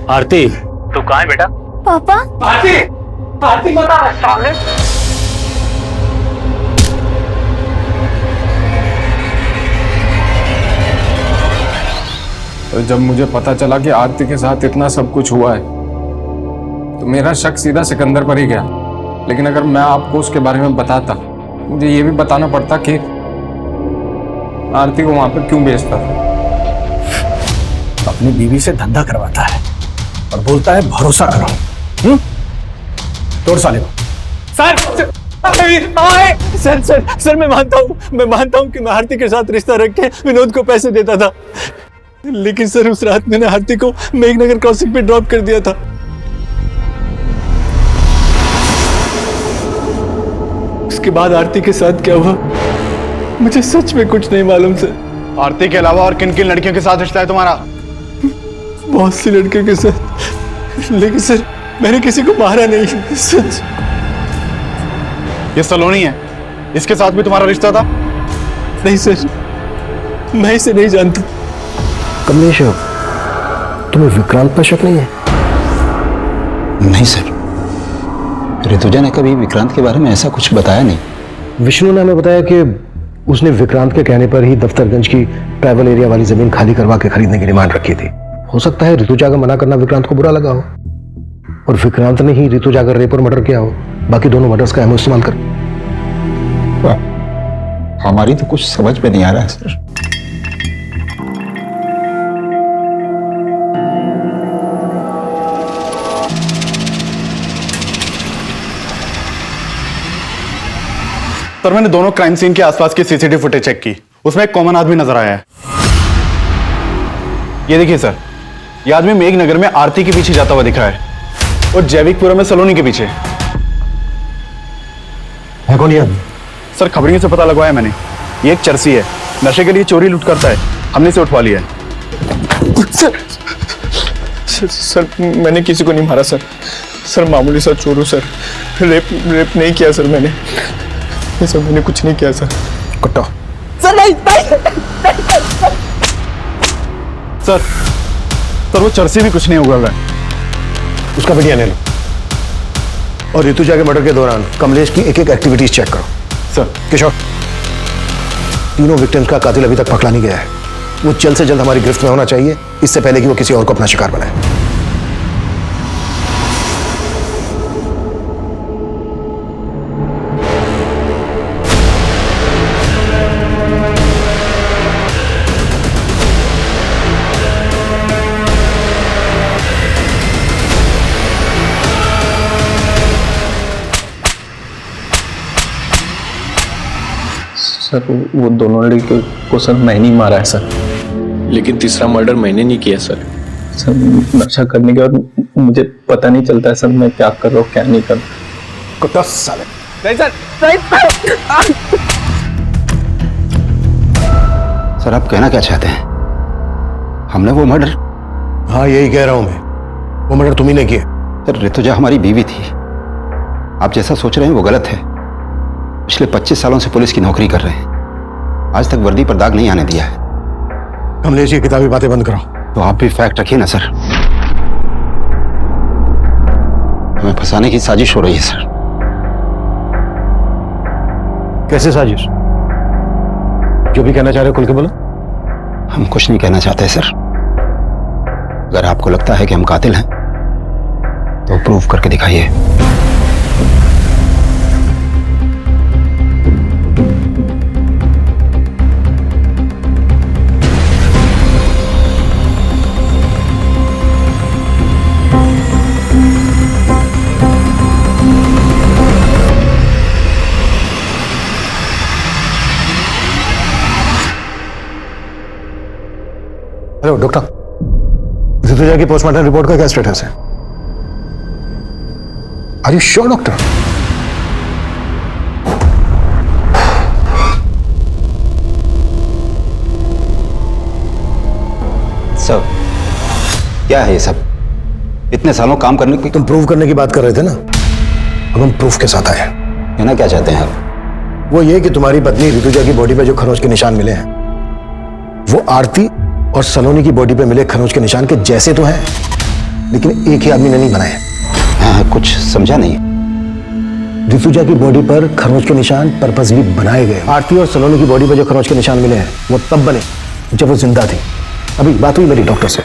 S2: आरती,
S16: तू कहाँ है बेटा?
S11: पापा।
S16: आरती, आरती बता सामने।
S10: तो जब मुझे पता चला कि आरती के साथ इतना सब कुछ हुआ है तो मेरा शक सीधा सिकंदर पर ही गया। लेकिन अगर मैं आपको उसके बारे में बताता, मुझे ये भी बताना पड़ता कि आरती को वहां पर क्यों बेचता था।
S3: अपनी बीवी से धंधा करवाता है और बोलता है भरोसा करो। तोड़ साले को।
S8: सर, मैं मानता हूँ कि मैं आरती के साथ रिश्ता रख के विनोद को पैसे देता था,
S7: लेकिन सर उस रात मैंने आरती को मेघनगर क्रॉसिंग पे ड्रॉप कर दिया था। उसके बाद आरती के साथ क्या हुआ मुझे सच में कुछ नहीं मालूम सर।
S13: आरती के अलावा और किन किन लड़कियों के साथ रिश्ता है तुम्हारा?
S7: बहुत सी लड़कियों के साथ, लेकिन सर मैंने किसी को मारा नहीं सच।
S13: ये सलोनी है, इसके साथ भी तुम्हारा रिश्ता था?
S7: नहीं सर, मैं इसे नहीं जानता।
S3: कमलेश, तुम्हें विक्रांत पर शक नहीं है?
S4: नहीं सर, ऋतुजा ने कभी विक्रांत के बारे में ऐसा कुछ बताया नहीं।
S3: विष्णु ने हमें बताया कि उसने विक्रांत के कहने पर ही दफ्तरगंज की ट्रैवल एरिया वाली जमीन खाली करवा के खरीदने की डिमांड रखी थी। हो सकता है ऋतुजा का मना करना विक्रांत को बुरा लगा हो और विक्रांत ने ही ऋतुजा का रेप और मर्डर किया हो, बाकी दोनों मर्डर्स का एमओ इस्तेमाल कर।
S4: हमारी तो कुछ समझ में नहीं आ रहा है सर।
S13: सर मैंने दोनों क्राइम सीन के आसपास की सीसीटीवी फुटेज चेक की, उसमें एक कॉमन आदमी नजर आया है। ये देखिए सर, ये आदमी मेघनगर में आरती के पीछे जाता हुआ दिखा है और जैविकपुरा में सलोनी के पीछे
S3: है। कौन ये आदमी?
S13: सर खबरियों से पता लगवाया मैंने, ये एक चरसी है, नशे के लिए चोरी लूट करता है, हमने इसे उठवा लिया है।
S7: सर मैंने किसी को नहीं मारा सर। सर मामूली सा चोर हूं सर, रेप नहीं किया सर मैंने। सर मैंने कुछ नहीं किया सर।
S13: कुत्ता
S7: सर नहीं
S13: सर वो चरसी भी कुछ नहीं उगल रहा है।
S3: उसका वीडियो ले लो और ऋतुजा के मर्डर के दौरान कमलेश की एक एक एक्टिविटीज चेक करो।
S13: सर
S3: किशोर, तीनों विक्टिम्स का कातिल अभी तक पकड़ा नहीं गया है। वो जल्द से जल्द हमारी गिरफ्त में होना चाहिए, इससे पहले कि वो किसी और को अपना शिकार बनाए।
S7: सर वो दोनों लड़कियों को सर मैंने ही मारा है सर, लेकिन तीसरा मर्डर मैंने नहीं किया सर। सर नशा करने के बाद मुझे पता नहीं चलता है सर मैं क्या कर रहा हूँ क्या नहीं कर रहा।
S13: कुत्ता साले।
S7: नहीं सर,
S4: सर आप कहना क्या चाहते हैं? हमने वो मर्डर?
S3: हाँ यही कह रहा हूं मैं, वो मर्डर तुम ही ने किया।
S4: सर ऋतुजा हमारी बीवी थी, आप जैसा सोच रहे हैं वो गलत है। पिछले 25 सालों से पुलिस की नौकरी कर रहे हैं, आज तक वर्दी पर दाग नहीं आने दिया है।
S3: कमलेश, ये किताबी बातें बंद करो।
S4: तो आप भी फैक्ट रखिए ना सर, हमें फंसाने की साजिश हो रही है सर।
S3: कैसे साजिश? जो भी कहना चाह रहे हो खुल के बोलो।
S4: हम कुछ नहीं कहना चाहते सर, अगर आपको लगता है कि हम कातिल हैं तो प्रूव करके दिखाइए।
S3: हेलो डॉक्टर, ऋतुजा की पोस्टमार्टम रिपोर्ट का क्या स्टेटस है? Are you sure doctor?
S4: Sir क्या है ये सब? इतने सालों काम करने की
S3: तुम प्रूव करने की बात कर रहे थे ना, अब हम प्रूफ के साथ आए हैं।
S4: कहना क्या चाहते हैं आप?
S3: वो ये कि तुम्हारी पत्नी ऋतुजा की बॉडी पे जो खरोंच के निशान मिले हैं वो आरती और सलोनी की बॉडी पे मिले खरोंच के निशान के जैसे तो हैं, लेकिन एक ही आदमी ने नहीं बनाए।
S4: हाँ, कुछ समझा नहीं।
S3: ऋतुजा की बॉडी पर खरोंच के निशान पर्पसली बनाए गए। आरती और सलोनी की बॉडी पर जो खरोंच के निशान मिले हैं वो तब बने जब वो जिंदा थी। अभी बात हुई मेरी डॉक्टर से,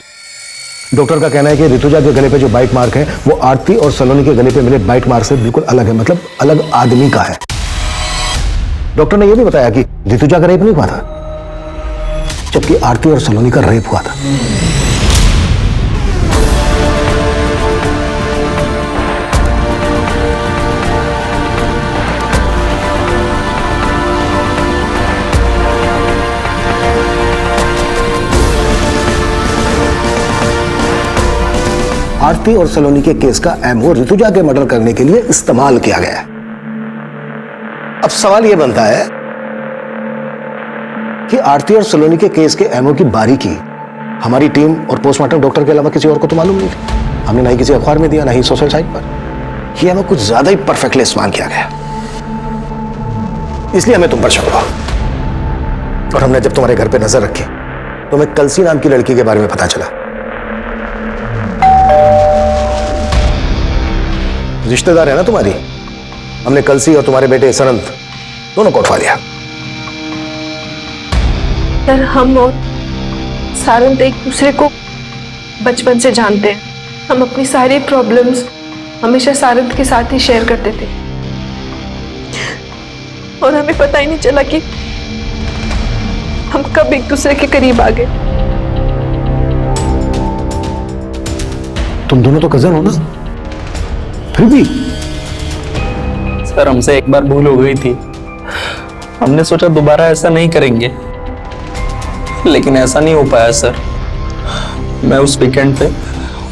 S3: डॉक्टर का कहना है कि ऋतुजा के गले पे जो बाइट मार्क है वो आरती और सलोनी के गले पे मिले बाइट मार्क से बिल्कुल अलग है, मतलब अलग आदमी का है। डॉक्टर ने यह भी बताया कि ऋतुजा का रेप नहीं हुआ था, जबकि आरती और सलोनी का रेप हुआ था। आरती और सलोनी के केस का एमओ ऋतुजा के मर्डर करने के लिए इस्तेमाल किया गया है। अब सवाल यह बनता है कि आरती और सलोनी के केस के एमओ की बारीकी हमारी टीम और पोस्टमार्टम डॉक्टर के अलावा किसी और को तो मालूम नहीं थी। हमने ना ही किसी अखबार में दिया, ना ही सोशल साइट पर। यह एमओ कुछ ज्यादा ही परफेक्टली इस्तेमाल किया गया, इसलिए हमें तुम पर शक हुआ। और हमने जब तुम्हारे घर पे नजर रखी तो हमें कलसी नाम की लड़की के बारे में पता चला। रिश्तेदार है ना तुम्हारी। हमने कलसी और तुम्हारे बेटे सरंत दोनों को उठवा लिया।
S17: सर, हम और सारंत एक दूसरे को बचपन से जानते हैं। हम अपनी सारी प्रॉब्लम्स हमेशा सारंत के साथ ही शेयर करते थे और हमें पता ही नहीं चला कि हम कब एक दूसरे के करीब आ गए।
S3: तुम दोनों तो कजन हो ना, फिर भी।
S16: सर, हमसे एक बार भूल हो गई थी। हमने सोचा दोबारा ऐसा नहीं करेंगे, लेकिन ऐसा नहीं हो पाया सर। मैं उस वीकेंड पे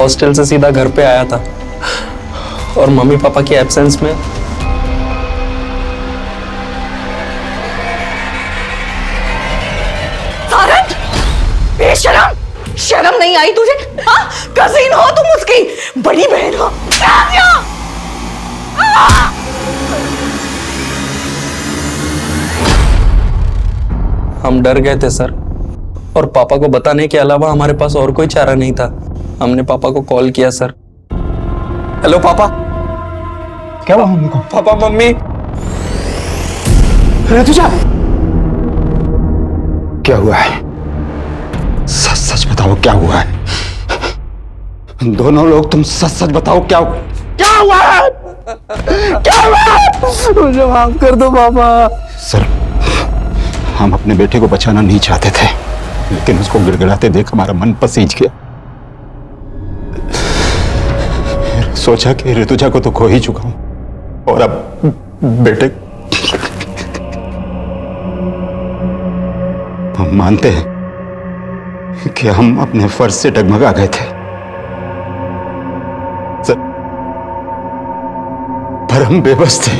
S16: हॉस्टल से सीधा घर पे आया था और मम्मी पापा के एब्सेंस में
S5: सारंत, बेशरम, शर्म नहीं आई तुझे? हाँ, कजिन हो तुम उसकी, बड़ी बहन हो।
S16: हम डर गए थे सर, और पापा को बताने के अलावा हमारे पास और कोई चारा नहीं था। हमने पापा को कॉल किया सर। हेलो पापा।
S3: क्या हुआ मम्मी को?
S16: पापा, मम्मी।
S3: ऋतुजा, क्या हुआ है?
S4: सच सच बताओ क्या हुआ है? दोनों लोग तुम सच सच बताओ क्या हुआ है? क्या हुआ है?
S16: मुझे माफ कर दो पापा।
S4: सर, हम अपने बेटे को बचाना नहीं चाहते थे, लेकिन उसको गिड़गिड़ाते देख हमारा मन पसीज गया। सोचा कि ऋतुजा को तो खो ही चुका हूं, और अब बेटे। हम मानते हैं कि हम अपने फर्ज से डगमगा गए थे सर, पर हम बेबस थे।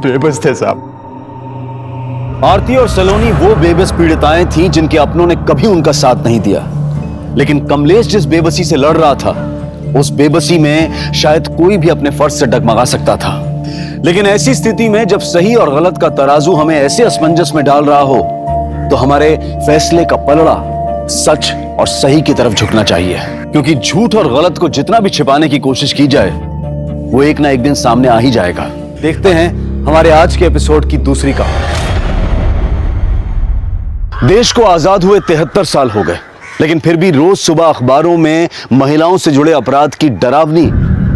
S4: बेबस थे साहब।
S1: आरती और सलोनी वो बेबस पीड़िताएं थीं जिनके अपनों ने कभी उनका साथ नहीं दिया। लेकिन कमलेश जिस बेबसी से लड़ रहा था, उस बेबसी में शायद कोई भी अपने फर्ज से डगमगा सकता था। लेकिन ऐसी स्थिति में जब सही और गलत का तराजू हमें ऐसे असमंजस में डाल रहा हो, तो हमारे फैसले का पलड़ा सच और सही की तरफ झुकना चाहिए। क्योंकि झूठ और गलत को जितना भी छिपाने की कोशिश की जाए, वो एक ना एक दिन सामने आ ही जाएगा। देखते हैं हमारे आज के एपिसोड की दूसरी कहानी। देश को आजाद हुए 73 साल हो गए, लेकिन फिर भी रोज सुबह अखबारों में महिलाओं से जुड़े अपराध की डरावनी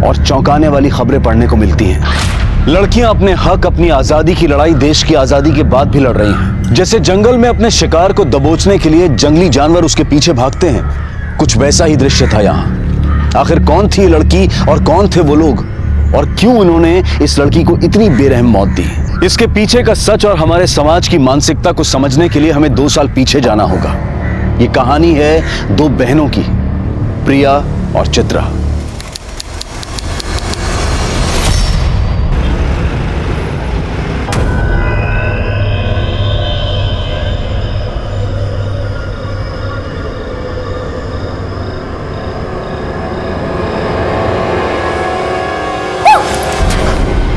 S1: और चौंकाने वाली खबरें पढ़ने को मिलती हैं। लड़कियां अपने हक, अपनी आजादी की लड़ाई देश की आजादी के बाद भी लड़ रही हैं। जैसे जंगल में अपने शिकार को दबोचने के लिए जंगली जानवर उसके पीछे भागते हैं, कुछ वैसा ही दृश्य था यहाँ। आखिर कौन थी ये लड़की और कौन थे वो लोग, और क्यों उन्होंने इस लड़की को इतनी बेरहम मौत दी? इसके पीछे का सच और हमारे समाज की मानसिकता को समझने के लिए हमें 2 साल पीछे जाना होगा। ये कहानी है 2 बहनों की, प्रिया और चित्रा।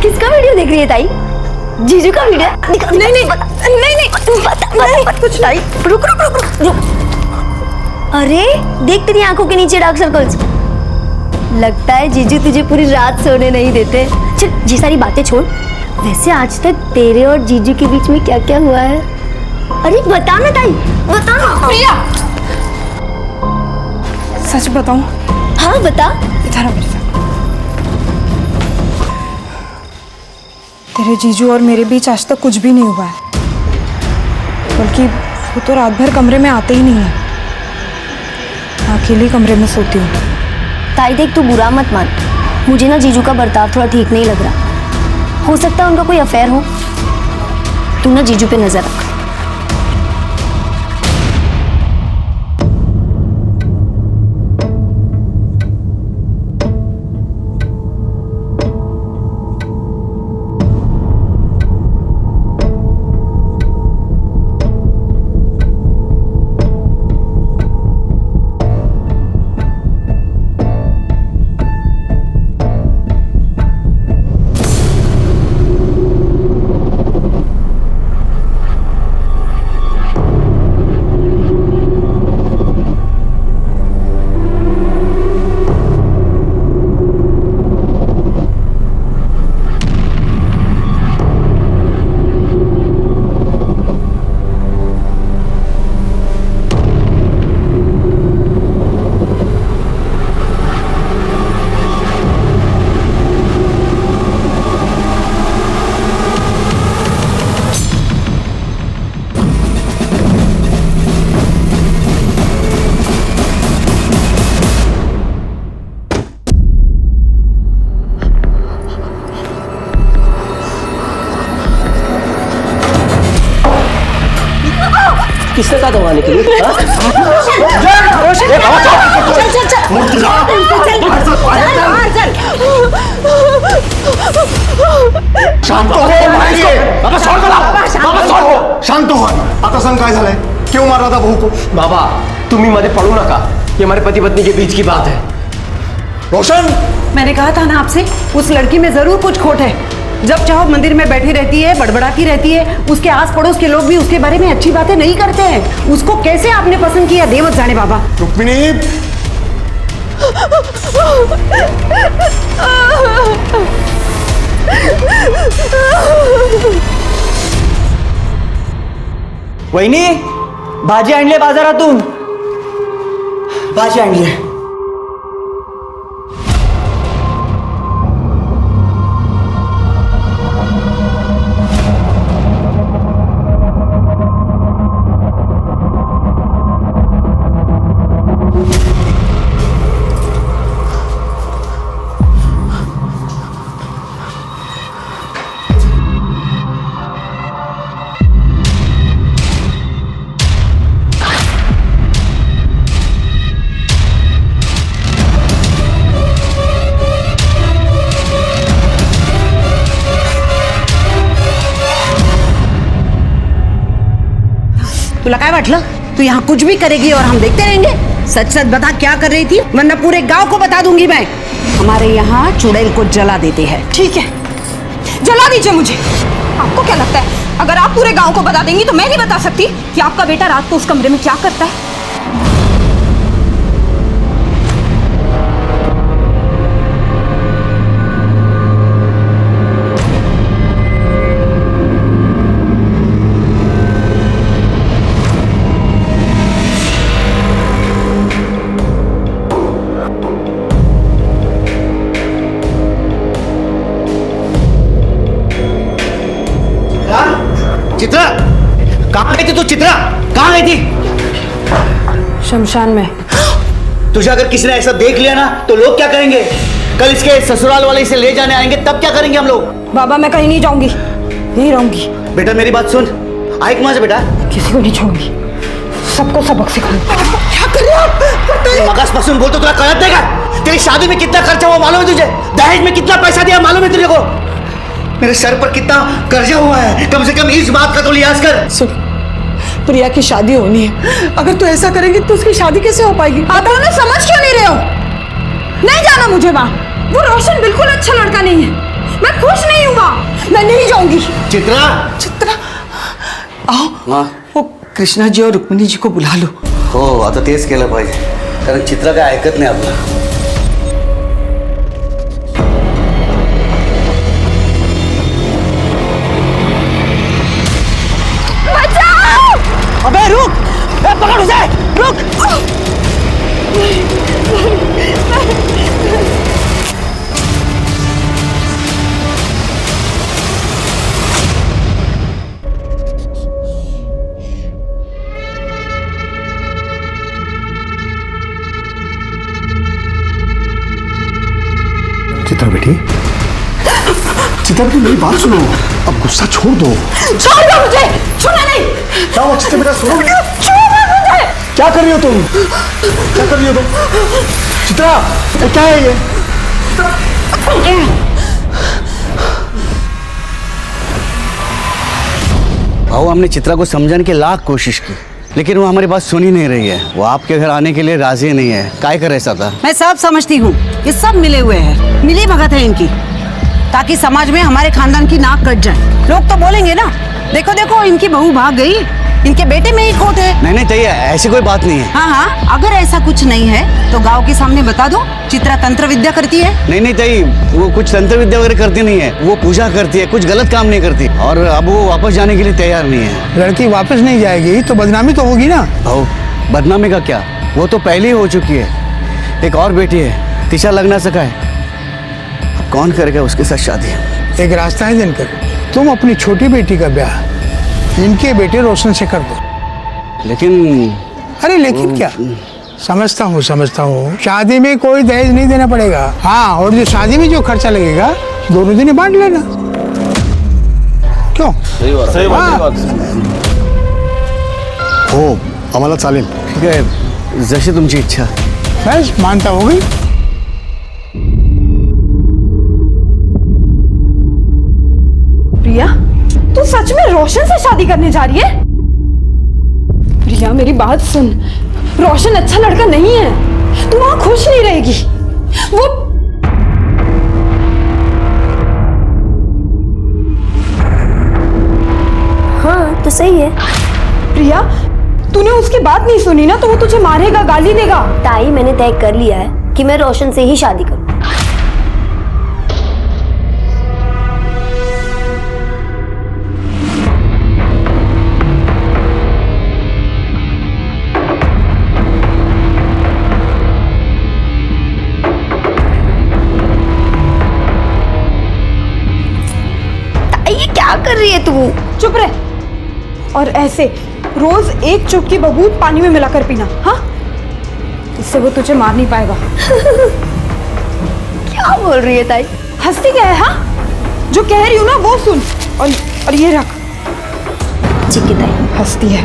S11: किसका वीडियो देख रही है ताई? जीजू का वीडियो? नहीं नहीं नहीं नहीं कुछ नहीं। रुक रुक रुक रुक। अरे देख तेरी आंखों के नीचे डार्क सर्कल्स। लगता है जीजू तुझे पूरी रात सोने नहीं देते। चल ये सारी बातें छोड़, वैसे आज तक तेरे और जीजू के बीच में क्या क्या हुआ है? अरे बता ना ताई, बता ना।
S17: प्रिया, सच बताऊं?
S11: हाँ बता।
S17: इधर आ मेरे साथ। तेरे जीजू और मेरे बीच आज तक कुछ भी नहीं हुआ है, बल्कि वो तो रात भर कमरे में आते ही नहीं है। अकेले कमरे में सोती हूँ।
S11: ताई देख, तू बुरा मत मान, मुझे ना जीजू का बर्ताव थोड़ा ठीक नहीं लग रहा। हो सकता है उनका कोई अफेयर हो। तू ना जीजू पे नजर रख।
S2: किसने कहा दबाने के लिए? हाँ?
S3: शांत हो शांत हो आता सांग काय झालंय क्यों मार रहा था बहू को
S2: बाबा तुम्ही मध्ये पड़ू नका ये हमारे पति पत्नी के बीच की बात है
S3: रोशन
S18: मैंने कहा था ना आपसे उस लड़की में जरूर कुछ खोट है जब चाहो मंदिर में बैठी रहती है बड़बड़ाती रहती है उसके आस पड़ोस के लोग भी उसके बारे में अच्छी बातें नहीं करते हैं उसको कैसे आपने पसंद किया दे मत जाने बाबा
S3: रुक्मिणी
S2: वहिनी भाजी आणली बाजारातून भाजी आणली
S18: तुला काय वाटलं तू यहाँ कुछ भी करेगी और हम देखते रहेंगे सच सच बता क्या कर रही थी वरना पूरे गांव को बता दूंगी मैं हमारे यहाँ चुड़ैल को जला देते हैं
S5: ठीक है जला दीजिए मुझे आपको क्या लगता है अगर आप पूरे गांव को बता देंगी तो मैं नहीं बता सकती कि आपका बेटा रात को उस कमरे में क्या करता है
S2: चित्रा कहाँ गई थी तू चित्रा कहाँ गई थी
S18: शमशान में
S2: तुझे अगर किसी ने ऐसा देख लिया ना तो लोग क्या करेंगे कल इसके ससुराल वाले इसे ले जाने आएंगे तब क्या करेंगे हम लोग
S18: बाबा मैं कहीं नहीं जाऊंगी नहीं रहूंगी
S2: बेटा मेरी बात सुन आइक वहां से बेटा
S18: किसी को नहीं छोड़ूंगी सबको सबक सिखाऊंगी
S2: क्या कर रहे हो मगज पसंद बोल तो तुला कळत नहीं का तेरी शादी में कितना खर्चा हुआ मालूम है तुझे दहेज में कितना पैसा दिया मालूम है तुझे को मेरे सर पर कितना कर्जा हुआ है कम से कम इस बात का तो लिहाज कर
S18: सुन प्रिया की शादी होनी है अगर तू ऐसा करेंगे तो उसकी शादी कैसे हो पाएगी
S5: आप दोनों समझ क्यों नहीं रहे हो नहीं जाना मुझे वहां वो रोशन बिल्कुल अच्छा लड़का नहीं है मैं खुश नहीं हूँ वहां मैं नहीं जाऊंगी
S2: चित्रा
S18: चित्रा आओ वो कृष्णा जी और रुक्मिणी जी को बुला लो
S2: हो आता तेच केलं पाहिजे कारण चित्रा काय ऐकत नाही आपलं अबे रुक पकड़ उसे रुक
S3: चित्रा बेटी चित्रा बेटी मेरी बात सुनो अब गुस्सा छोड़ दो
S5: छोड़ दो मुझे सुना नहीं
S3: क्या हुआ चित्रा बेटा सुनो
S5: छोड़ मुझे
S3: क्या कर रही हो तुम क्या कर रही हो तुम चित्रा ये क्या है ये
S2: भाऊ हमने चित्रा को समझाने की लाख कोशिश की लेकिन वो हमारी बात सुन ही नहीं रही है वो आपके घर आने के लिए राजी नहीं है काय कर ऐसा था
S18: मैं सब समझती हूँ ये सब मिले हुए हैं मिली भगत है इनकी ताकि समाज में हमारे खानदान की नाक कट जाए लोग तो बोलेंगे ना देखो देखो इनकी बहू भाग गई इनके बेटे में ही खोट है
S2: नहीं नहीं चाहिए ऐसी कोई बात नहीं है
S18: हाँ हाँ अगर ऐसा कुछ नहीं है तो गांव के सामने बता दो चित्रा तंत्र विद्या करती है
S2: नहीं नहीं चाहिए वो कुछ तंत्र विद्या वगैरह करती नहीं है वो पूजा करती है कुछ गलत काम नहीं करती और अब वो वापस जाने के लिए तैयार नहीं है
S12: लड़की वापस नहीं जाएगी तो बदनामी तो होगी ना
S2: भाऊ बदनामी का क्या वो तो पहले ही हो चुकी है एक और बेटी है तिशा लगना सका है अब कौन करेगा उसके साथ शादी
S12: एक रास्ता है दिनकर तुम अपनी छोटी बेटी का ब्याह इनके बेटे रोशन से कर दो
S2: लेकिन
S12: अरे लेकिन क्या समझता हूँ शादी में कोई दहेज नहीं देना पड़ेगा हाँ और जो शादी में जो खर्चा लगेगा दोनों दिन बांट लेना क्यों
S1: सही बात
S3: हो आम्हाला चालेल.
S2: ठीक आहे, जशी तुमची इच्छा.
S12: बस मानता हो गई.
S17: प्रिया, तू सच में रोशन से शादी करने जा रही है? प्रिया मेरी बात सुन, रोशन अच्छा लड़का नहीं है, तू वहां खुश नहीं रहेगी. वो
S11: हाँ तो सही है.
S17: प्रिया, तूने उसकी बात नहीं सुनी ना तो वो तुझे मारेगा, गाली देगा.
S11: ताई मैंने तय कर लिया है कि मैं रोशन से ही शादी करूँ. ये क्या कर रही है तू?
S17: चुप रह. और ऐसे रोज एक चुटकी बबूल पानी में मिलाकर पीना. हाँ, इससे वो तुझे मार नहीं पाएगा.
S11: क्या बोल रही है ताई?
S17: हंसती क्या है? हाँ, जो कह रही हूँ ना वो सुन. और ये रख.
S11: ठीक है ताई.
S17: हंसती है.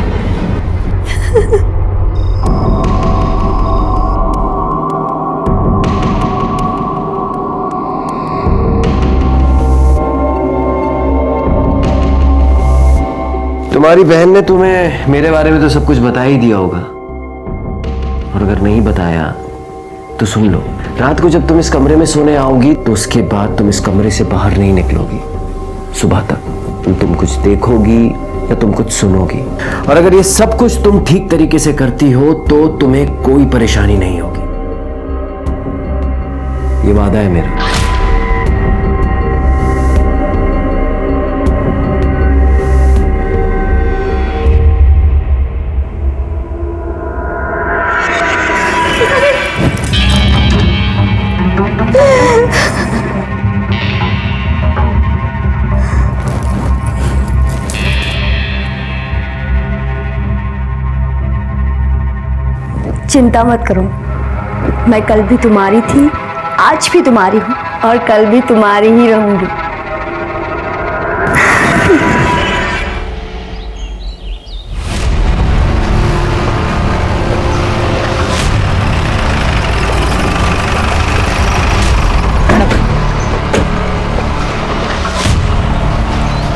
S19: तुम्हारी बहन ने तुम्हें मेरे बारे में तो सब कुछ बता ही दिया होगा, और अगर नहीं बताया तो सुन लो. रात को जब तुम इस कमरे में सोने आओगी तो उसके बाद तुम इस कमरे से बाहर नहीं निकलोगी. सुबह तक तुम कुछ देखोगी या तुम कुछ सुनोगी, और अगर ये सब कुछ तुम ठीक तरीके से करती हो तो तुम्हें कोई परेशानी नहीं होगी. ये वादा है मेरा.
S11: चिंता मत करो, मैं कल भी तुम्हारी थी, आज भी तुम्हारी हूँ और कल भी तुम्हारी ही रहूंगी.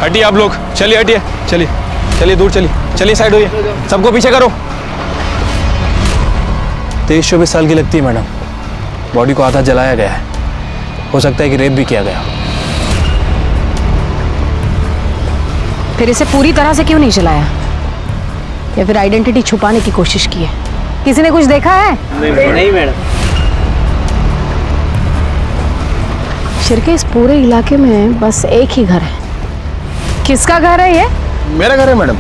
S10: हटिए आप लोग, चलिए हटिए, चलिए चलिए दूर चलिए, चलिए साइड होइए, सबको पीछे करो.
S2: 23-24 साल की लगती है मैडम. बॉडी को आधा जलाया गया है, हो सकता है कि रेप भी किया गया.
S18: फिर इसे पूरी तरह से क्यों नहीं जलाया, या फिर आइडेंटिटी छुपाने की कोशिश की है? किसी ने कुछ देखा है?
S2: नहीं मैडम.
S18: शिरके, इस पूरे इलाके में बस एक ही घर है. किसका घर है ये?
S3: मेरा घर है मैडम,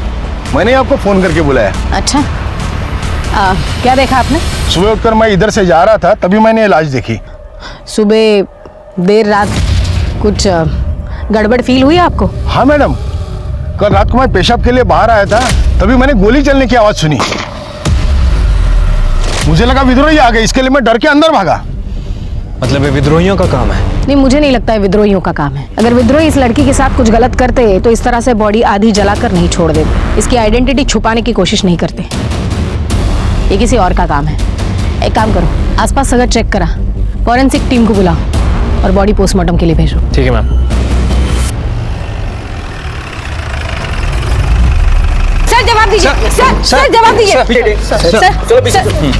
S3: मैंने आपको फोन करके बुलाया.
S18: अच्छा, क्या देखा आपने?
S3: सुबह उठकर मैं इधर से जा रहा था, तभी मैंने लाश देखी.
S18: सुबह देर रात कुछ गड़बड़ फील हुई आपको?
S3: हाँ मैडम, कल रात को मैं पेशाब के लिए बाहर आया था, तभी मैंने गोली चलने की आवाज सुनी. मुझे लगा विद्रोही आ गए, इसके लिए मैं डर के अंदर भागा.
S2: मतलब ये विद्रोहियों का काम है?
S18: नहीं, मुझे नहीं लगता है विद्रोहियों का काम है. अगर विद्रोही इस लड़की के साथ कुछ गलत करते तो इस तरह से बॉडी आधी जलाकर नहीं छोड़ देते. इसकी आइडेंटिटी छुपाने की कोशिश नहीं करते. ये किसी और का काम है. एक काम करो, आसपास सगर चेक करा, फॉरेंसिक टीम को बुलाओ और बॉडी पोस्टमार्टम के लिए भेजो.
S2: ठीक है मैम.
S18: सर जवाब दीजिए. सर जवाब दीजिए.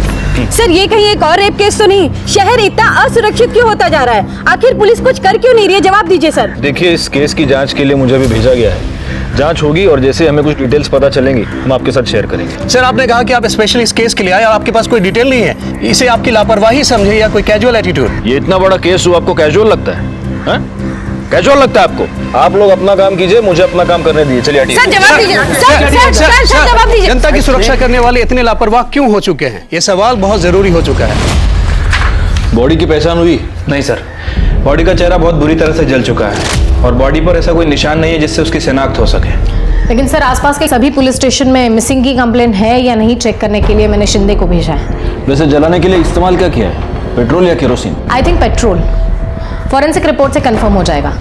S18: सर ये कहीं एक और रेप केस तो नहीं? शहर इतना असुरक्षित क्यों होता जा रहा है? आखिर पुलिस कुछ कर क्यों नहीं रही है? जवाब दीजिए सर.
S7: देखिए, इस केस की जांच के लिए मुझे अभी भेजा गया है. जांच होगी और जैसे हमें कुछ डिटेल्स पता चलेंगी हम आपके साथ शेयर करेंगे.
S2: सर, आपने कहा कि आप स्पेशल इस केस के लिए आए और आपके पास कोई डिटेल नहीं है. इसे आपकी लापरवाही समझे या कोई कैजुअल एटीट्यूड?
S7: ये इतना बड़ा केस हो, आपको कैजुअल लगता है? कैजुअल लगता है आपको? आप लोग अपना काम कीजिए, मुझे अपना काम करने दीजिए. चलिए हटिए.
S18: सर जवाब दीजिए. सर जवाब दीजिए.
S2: जनता की सुरक्षा करने वाले इतने लापरवाह क्यों हो चुके हैं? ये सवाल बहुत जरूरी हो चुका है.
S7: बॉडी की पहचान हुई?
S16: नहीं सर, बॉडी का चेहरा बहुत बुरी तरह से जल चुका है और बॉडी पर ऐसा कोई निशान नहीं है जिससे उसकी शिनाख्त हो सके.
S18: लेकिन सर, आसपास के सभी पुलिस स्टेशन में मिसिंग की कंप्लेंट है या नहीं चेक करने के लिए मैंने शिंदे को भेजा है.
S7: वैसे जलाने के लिए इस्तेमाल क्या किया है, पेट्रोल या kerosene?
S18: I think petrol. Forensic report से कंफर्म हो जाएगा.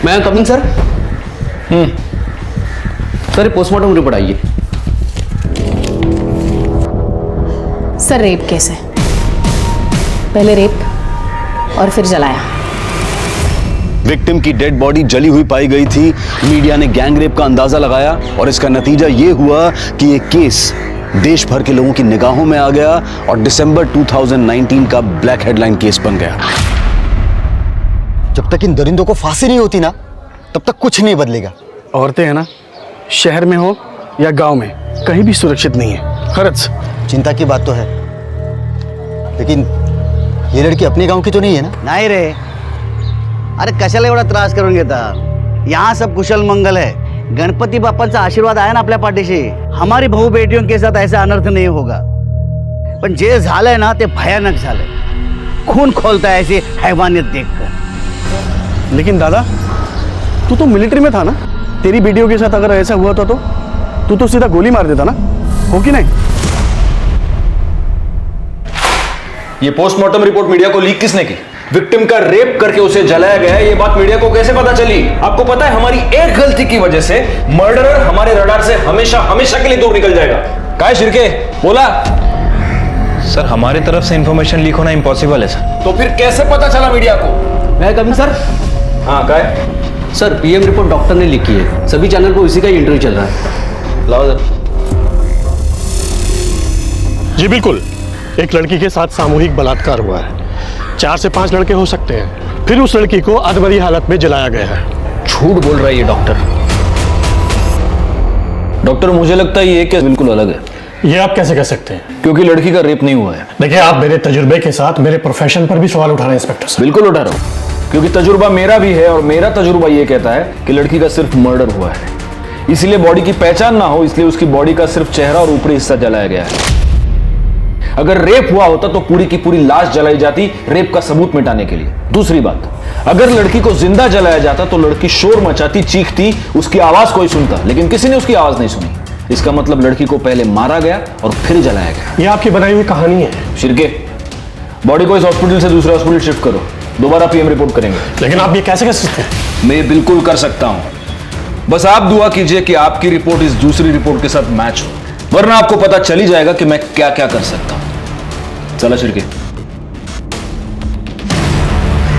S19: मैं coming sir. Sir postmortem report आइए.
S20: सर रेप केस है, पहले रेप और फिर जलाया।
S1: विक्टिम की डेड बॉडी जली हुई पाई गई थी। मीडिया ने गैंग रेप का अंदाजा लगाया और इसका नतीजा यह हुआ कि यह केस देश भर के लोगों की निगाहों में आ गया और दिसंबर 2019 का ब्लैक हेडलाइन केस बन गया।
S3: जब तक इन दरिंदों को फांसी नहीं होती ना, तब तक कुछ नहीं बदलेगा।
S2: औरतें हैं ना, शहर में हो या गांव में, कहीं भी सुरक्षित नहीं है। खरच
S3: चिंता की बात तो है, लेकिन ये लड़की अपने गांव की तो नहीं है ना?
S15: नाही रे, अरे कशाला एवढा त्रास करून घेता? यहाँ सब कुशल मंगल है। गणपति बाप्पाचा आशीर्वाद आहे ना आपल्या पाठीशी। हमारी बहू बेटियों के साथ ऐसा अनर्थ नहीं होगा। पण जे झालंय ना ते भयानक झालंय। खून खोलता है ऐसी हैवानियत देखकर।
S2: लेकिन दादा, तू तो मिलिट्री में था ना? तेरी बेटियों के साथ अगर ऐसा हुआ था तो तू तो सीधा गोली मार देता ना, हो कि नहीं?
S7: ये पोस्टमार्टम रिपोर्ट मीडिया को लीक किसने की? विक्टिम का रेप करके उसे जलाया गया है, ये बात मीडिया को कैसे पता चली? आपको पता है हमारी एक गलती की वजह से मर्डरर हमारे रडार से हमेशा हमेशा के लिए दूर निकल जाएगा। काय शिर्के, बोला।
S16: सर हमारी तरफ से इंफॉर्मेशन लीक होना इम्पॉसिबल है सर।
S7: तो फिर कैसे पता चला मीडिया को?
S2: मैं कभी सर?
S7: हाँ काय?
S2: सर पीएम रिपोर्ट डॉक्टर ने लिखी है, सभी चैनल पर उसी का ही इंटरव्यू चल रहा है।
S7: लाओ सर।
S3: जी बिल्कुल, एक लड़की के साथ सामूहिक बलात्कार हुआ है। 4 से 5 लड़के हो सकते हैं। फिर उस लड़की को अधमरी हालत में जलाया गया है।
S7: झूठ बोल रहा है ये डॉक्टर। डॉक्टर मुझे लगता है ये केस बिल्कुल अलग है।
S3: ये आप कैसे कह सकते हैं?
S7: क्योंकि लड़की का रेप नहीं हुआ है।
S3: देखिए, आप मेरे तजुर्बे के साथ मेरे प्रोफेशन पर भी सवाल उठा रहे हैं इंस्पेक्टर साहब।
S7: बिल्कुल उठा रहा हूं, क्योंकि तजुर्बा मेरा भी है और मेरा तजुर्बा ये कहता है कि लड़की का सिर्फ मर्डर हुआ है, इसलिए बॉडी की पहचान ना हो, इसलिए उसकी बॉडी का सिर्फ चेहरा और ऊपरी हिस्सा जलाया गया है। अगर रेप हुआ होता तो पूरी की पूरी लाश जलाई जाती रेप का सबूत मिटाने के लिए। दूसरी बात, अगर लड़की को जिंदा जलाया जाता तो लड़की शोर मचाती, चीखती, उसकी आवाज कोई सुनता, लेकिन किसी ने उसकी आवाज नहीं सुनी। इसका मतलब लड़की को पहले मारा गया और फिर जलाया गया।
S3: ये आपकी बनाई हुई कहानी है।
S7: शिर्के, बॉडी को इस हॉस्पिटल से दूसरे हॉस्पिटल शिफ्ट करो, दोबारा पीएम रिपोर्ट करेंगे।
S3: लेकिन आप ये कैसे कर सकते हैं?
S7: मैं बिल्कुल कर सकता हूं, बस आप दुआ कीजिए कि आपकी रिपोर्ट इस दूसरी रिपोर्ट के साथ मैच हो, वरना आपको पता चल ही जाएगा कि मैं क्या क्या कर सकता हूं। चला शिर्के।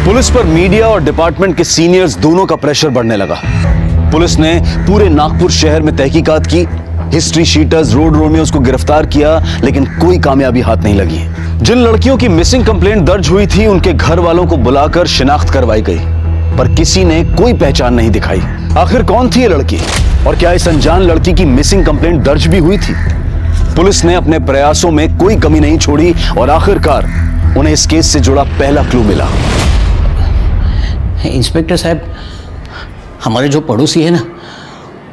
S1: पुलिस पर मीडिया और डिपार्टमेंट के सीनियर्स दोनों का प्रेशर बढ़ने लगा। पुलिस ने पूरे नागपुर शहर में तहकीकात की, हिस्ट्री शीटर्स, रोड रोमियोज को गिरफ्तार किया, लेकिन कोई कामयाबी हाथ नहीं लगी। जिन लड़कियों की मिसिंग कंप्लेंट दर्ज हुई थी उनके घर वालों को बुलाकर शिनाख्त करवाई गई, पर किसी ने कोई पहचान नहीं दिखाई। आखिर कौन थी ये लड़की और क्या इस अनजान लड़की की मिसिंग कंप्लेंट दर्ज भी हुई थी? पुलिस ने अपने प्रयासों में कोई कमी नहीं छोड़ी और आखिरकार उन्हें इस केस से जुड़ा पहला क्लू मिला।
S2: इंस्पेक्टर साहब, हमारे जो पड़ोसी है ना,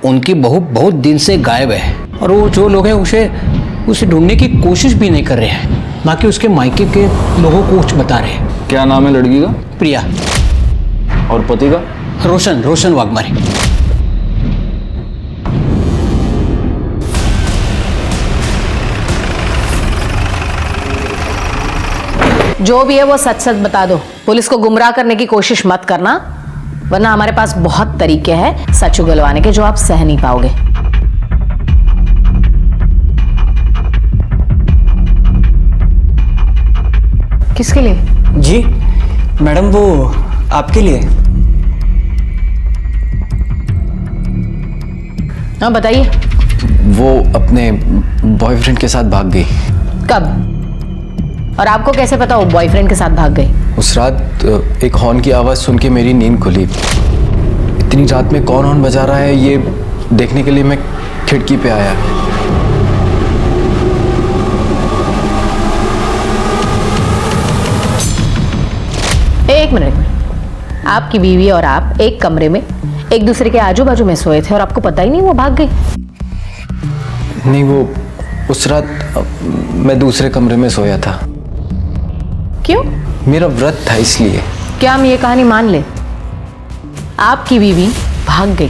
S2: उनकी बहू बहुत दिन से गायब है और वो जो लोग हैं उसे ढूंढने की कोशिश भी नहीं कर रहे हैं, ना कि उसके मायके के लोगों को कुछ बता रहे हैं।
S7: क्या नाम है लड़की का?
S2: प्रिया।
S7: और पति का?
S2: रोशन वाघमारे।
S20: जो भी है वो सच सच बता दो, पुलिस को गुमराह करने की कोशिश मत करना, वरना हमारे पास बहुत तरीके हैं सच उगलवाने के जो आप सह नहीं पाओगे। किसके लिए?
S2: जी मैडम, वो आपके लिए।
S20: हाँ बताइए।
S16: वो अपने बॉयफ्रेंड के साथ भाग गई।
S20: कब? और आपको कैसे पता वो बॉयफ्रेंड के साथ भाग गई?
S16: उस रात एक हॉर्न की आवाज़ सुन के मेरी नींद खुली। इतनी रात में कौन हॉर्न बजा रहा है ये देखने के लिए मैं खिड़की पे आया।
S20: एक मिनट, आपकी बीवी और आप एक कमरे में एक दूसरे के आजू बाजू में सोए थे और आपको पता ही नहीं वो भाग गई?
S16: नहीं, वो उस रात मैं दूसरे कमरे में सोया था।
S20: क्यों?
S16: मेरा व्रत था इसलिए।
S20: क्या हम ये कहानी मान ले? आपकी बीवी भाग गई,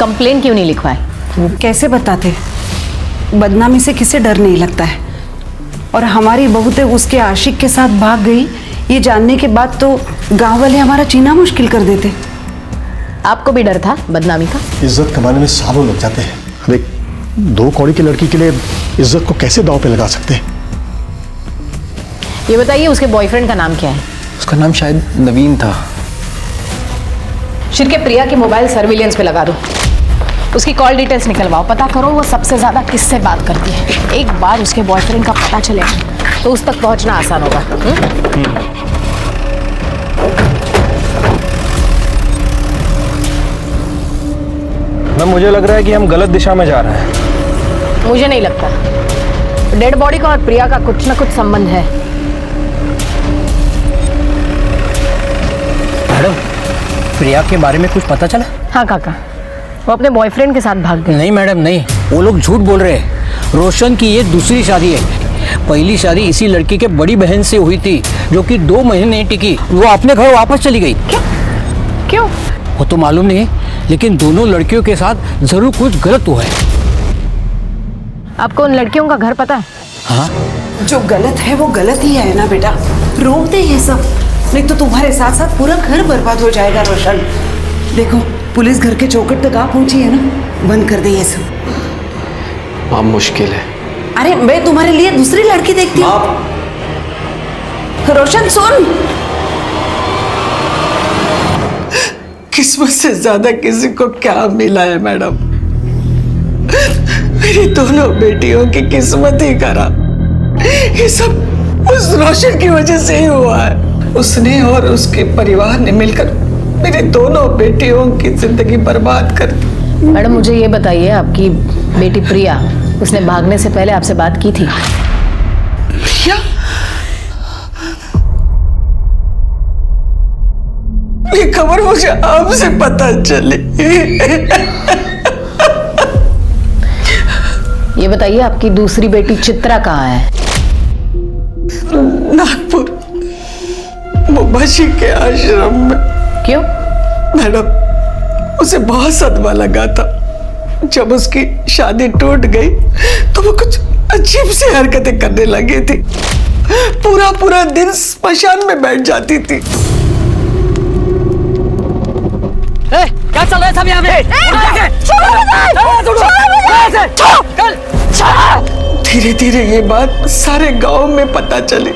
S20: कंप्लेन क्यों नहीं लिखवाई?
S18: वो कैसे बताते? बदनामी से किसे डर नहीं लगता है। और हमारी बहू तो उसके आशिक के साथ भाग गई, ये जानने के बाद तो गांव वाले हमारा जीना मुश्किल कर देते।
S20: आपको भी डर था बदनामी का?
S3: इज्जत कमाने में सालों लग जाते हैं। देख, 2 कौड़ी की लड़की के लिए इज्जत को कैसे दांव पे लगा सकते हैं?
S20: ये बताइए उसके बॉयफ्रेंड का नाम क्या है?
S7: उसका नाम शायद नवीन था।
S20: शिरके, प्रिया की मोबाइल सर्विलेंस पे लगा दो, उसकी कॉल डिटेल्स निकलवाओ, पता करो वो सबसे ज्यादा किससे बात करती है। एक बार उसके बॉयफ्रेंड का पता चलेगा तो उस तक पहुंचना आसान होगा।
S10: मैम मुझे लग रहा है कि हम गलत दिशा में जा रहे हैं।
S20: मुझे नहीं लगता। डेड बॉडी का और प्रिया का कुछ ना कुछ संबंध है।
S12: मैडम, प्रिया के बारे में कुछ पता चला?
S20: हाँ काका, वो अपने बॉयफ्रेंड के साथ भाग गए।
S12: नहीं मैडम नहीं, वो लोग झूठ बोल रहे हैं। रोशन की ये दूसरी शादी है। पहली शादी इसी लड़की के बड़ी बहन से हुई थी जो कि 2 महीने टिकी, वो अपने घर वापस चली गई।
S20: क्यों?
S12: वो तो मालूम नहीं, लेकिन दोनों लड़कियों के साथ जरूर कुछ गलत हुआ है।
S20: आपको उन लड़कियों का घर पता है?
S12: हाँ,
S18: जो गलत है वो गलत ही है ना बेटा, रोक दे ये सब, नहीं तो तुम्हारे साथ साथ पूरा घर बर्बाद हो जाएगा रोशन। देखो पुलिस घर के चौखट तक आ पहुंची है ना, बंद कर दे ये सब।
S7: मां मुश्किल है।
S18: अरे मैं तुम्हारे लिए दूसरी लड़की देखती हूँ। रोशन सुन,
S21: किस्मत से ज्यादा किसी को क्या मिला है मैडम? मेरी दोनों बेटियों की किस्मत ही खराब। ये सब उस रोशन की वजह से ही हुआ है। उसने और उसके परिवार ने मिलकर मेरी दोनों बेटियों की जिंदगी बर्बाद कर दी।
S20: मैडम मुझे ये बताइए, आपकी बेटी प्रिया, उसने भागने से पहले आपसे बात की थी?
S21: प्रिया? ये खबर मुझे आपसे पता चली।
S20: ये बताइए आपकी दूसरी बेटी चित्रा कहाँ है?
S21: नागपुर मुंबाशी के आश्रम में।
S20: क्यों?
S21: मैडम उसे बहुत सदमा लगा था। जब उसकी शादी टूट गई तो वो कुछ अजीब सी हरकतें करने लगी थी। पूरा पूरा दिन स्मशान में बैठ जाती थी।
S12: क्या चल रहा है सब यहाँ पे?
S21: धीरे धीरे ये बात सारे गांव में पता चली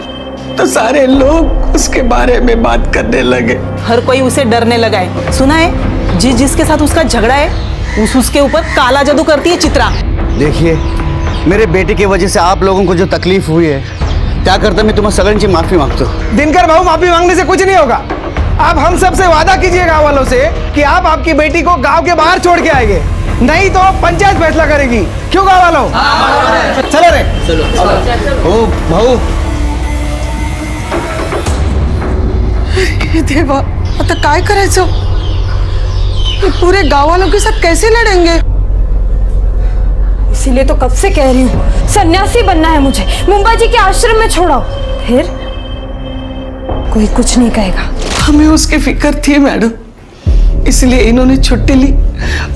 S21: तो सारे लोग उसके बारे में बात करने लगे।
S22: हर कोई उसे डरने लगा है। सुना है जिसके साथ उसका झगड़ा है उसके ऊपर काला जादू करती है चित्रा।
S2: देखिए, मेरे बेटे की वजह से आप लोगों को जो तकलीफ हुई है, क्या करता मैं तुम्हें सगन माफी मांगता हूँ।
S23: दिनकर बाबू, माफी मांगने से कुछ नहीं होगा। आप हम सब से वादा कीजिए गांव वालों से कि आप आपकी बेटी को गांव के बाहर छोड़ के आएंगे, नहीं तो पंचायत फैसला करेगी। क्यों गांव वालों? चलो रे, चलो।
S2: ओ भाऊ,
S21: देवा, आता काय करायचं? पूरे गांव वालों के साथ कैसे लड़ेंगे?
S17: इसीलिए तो कब से कह रही हूँ, सन्यासी बनना है मुझे, मुंबा जी के आश्रम में छोड़ो, फिर कोई कुछ नहीं कहेगा।
S21: हमें उसकी फिक्र थी मैडम, इसलिए इन्होंने छुट्टी ली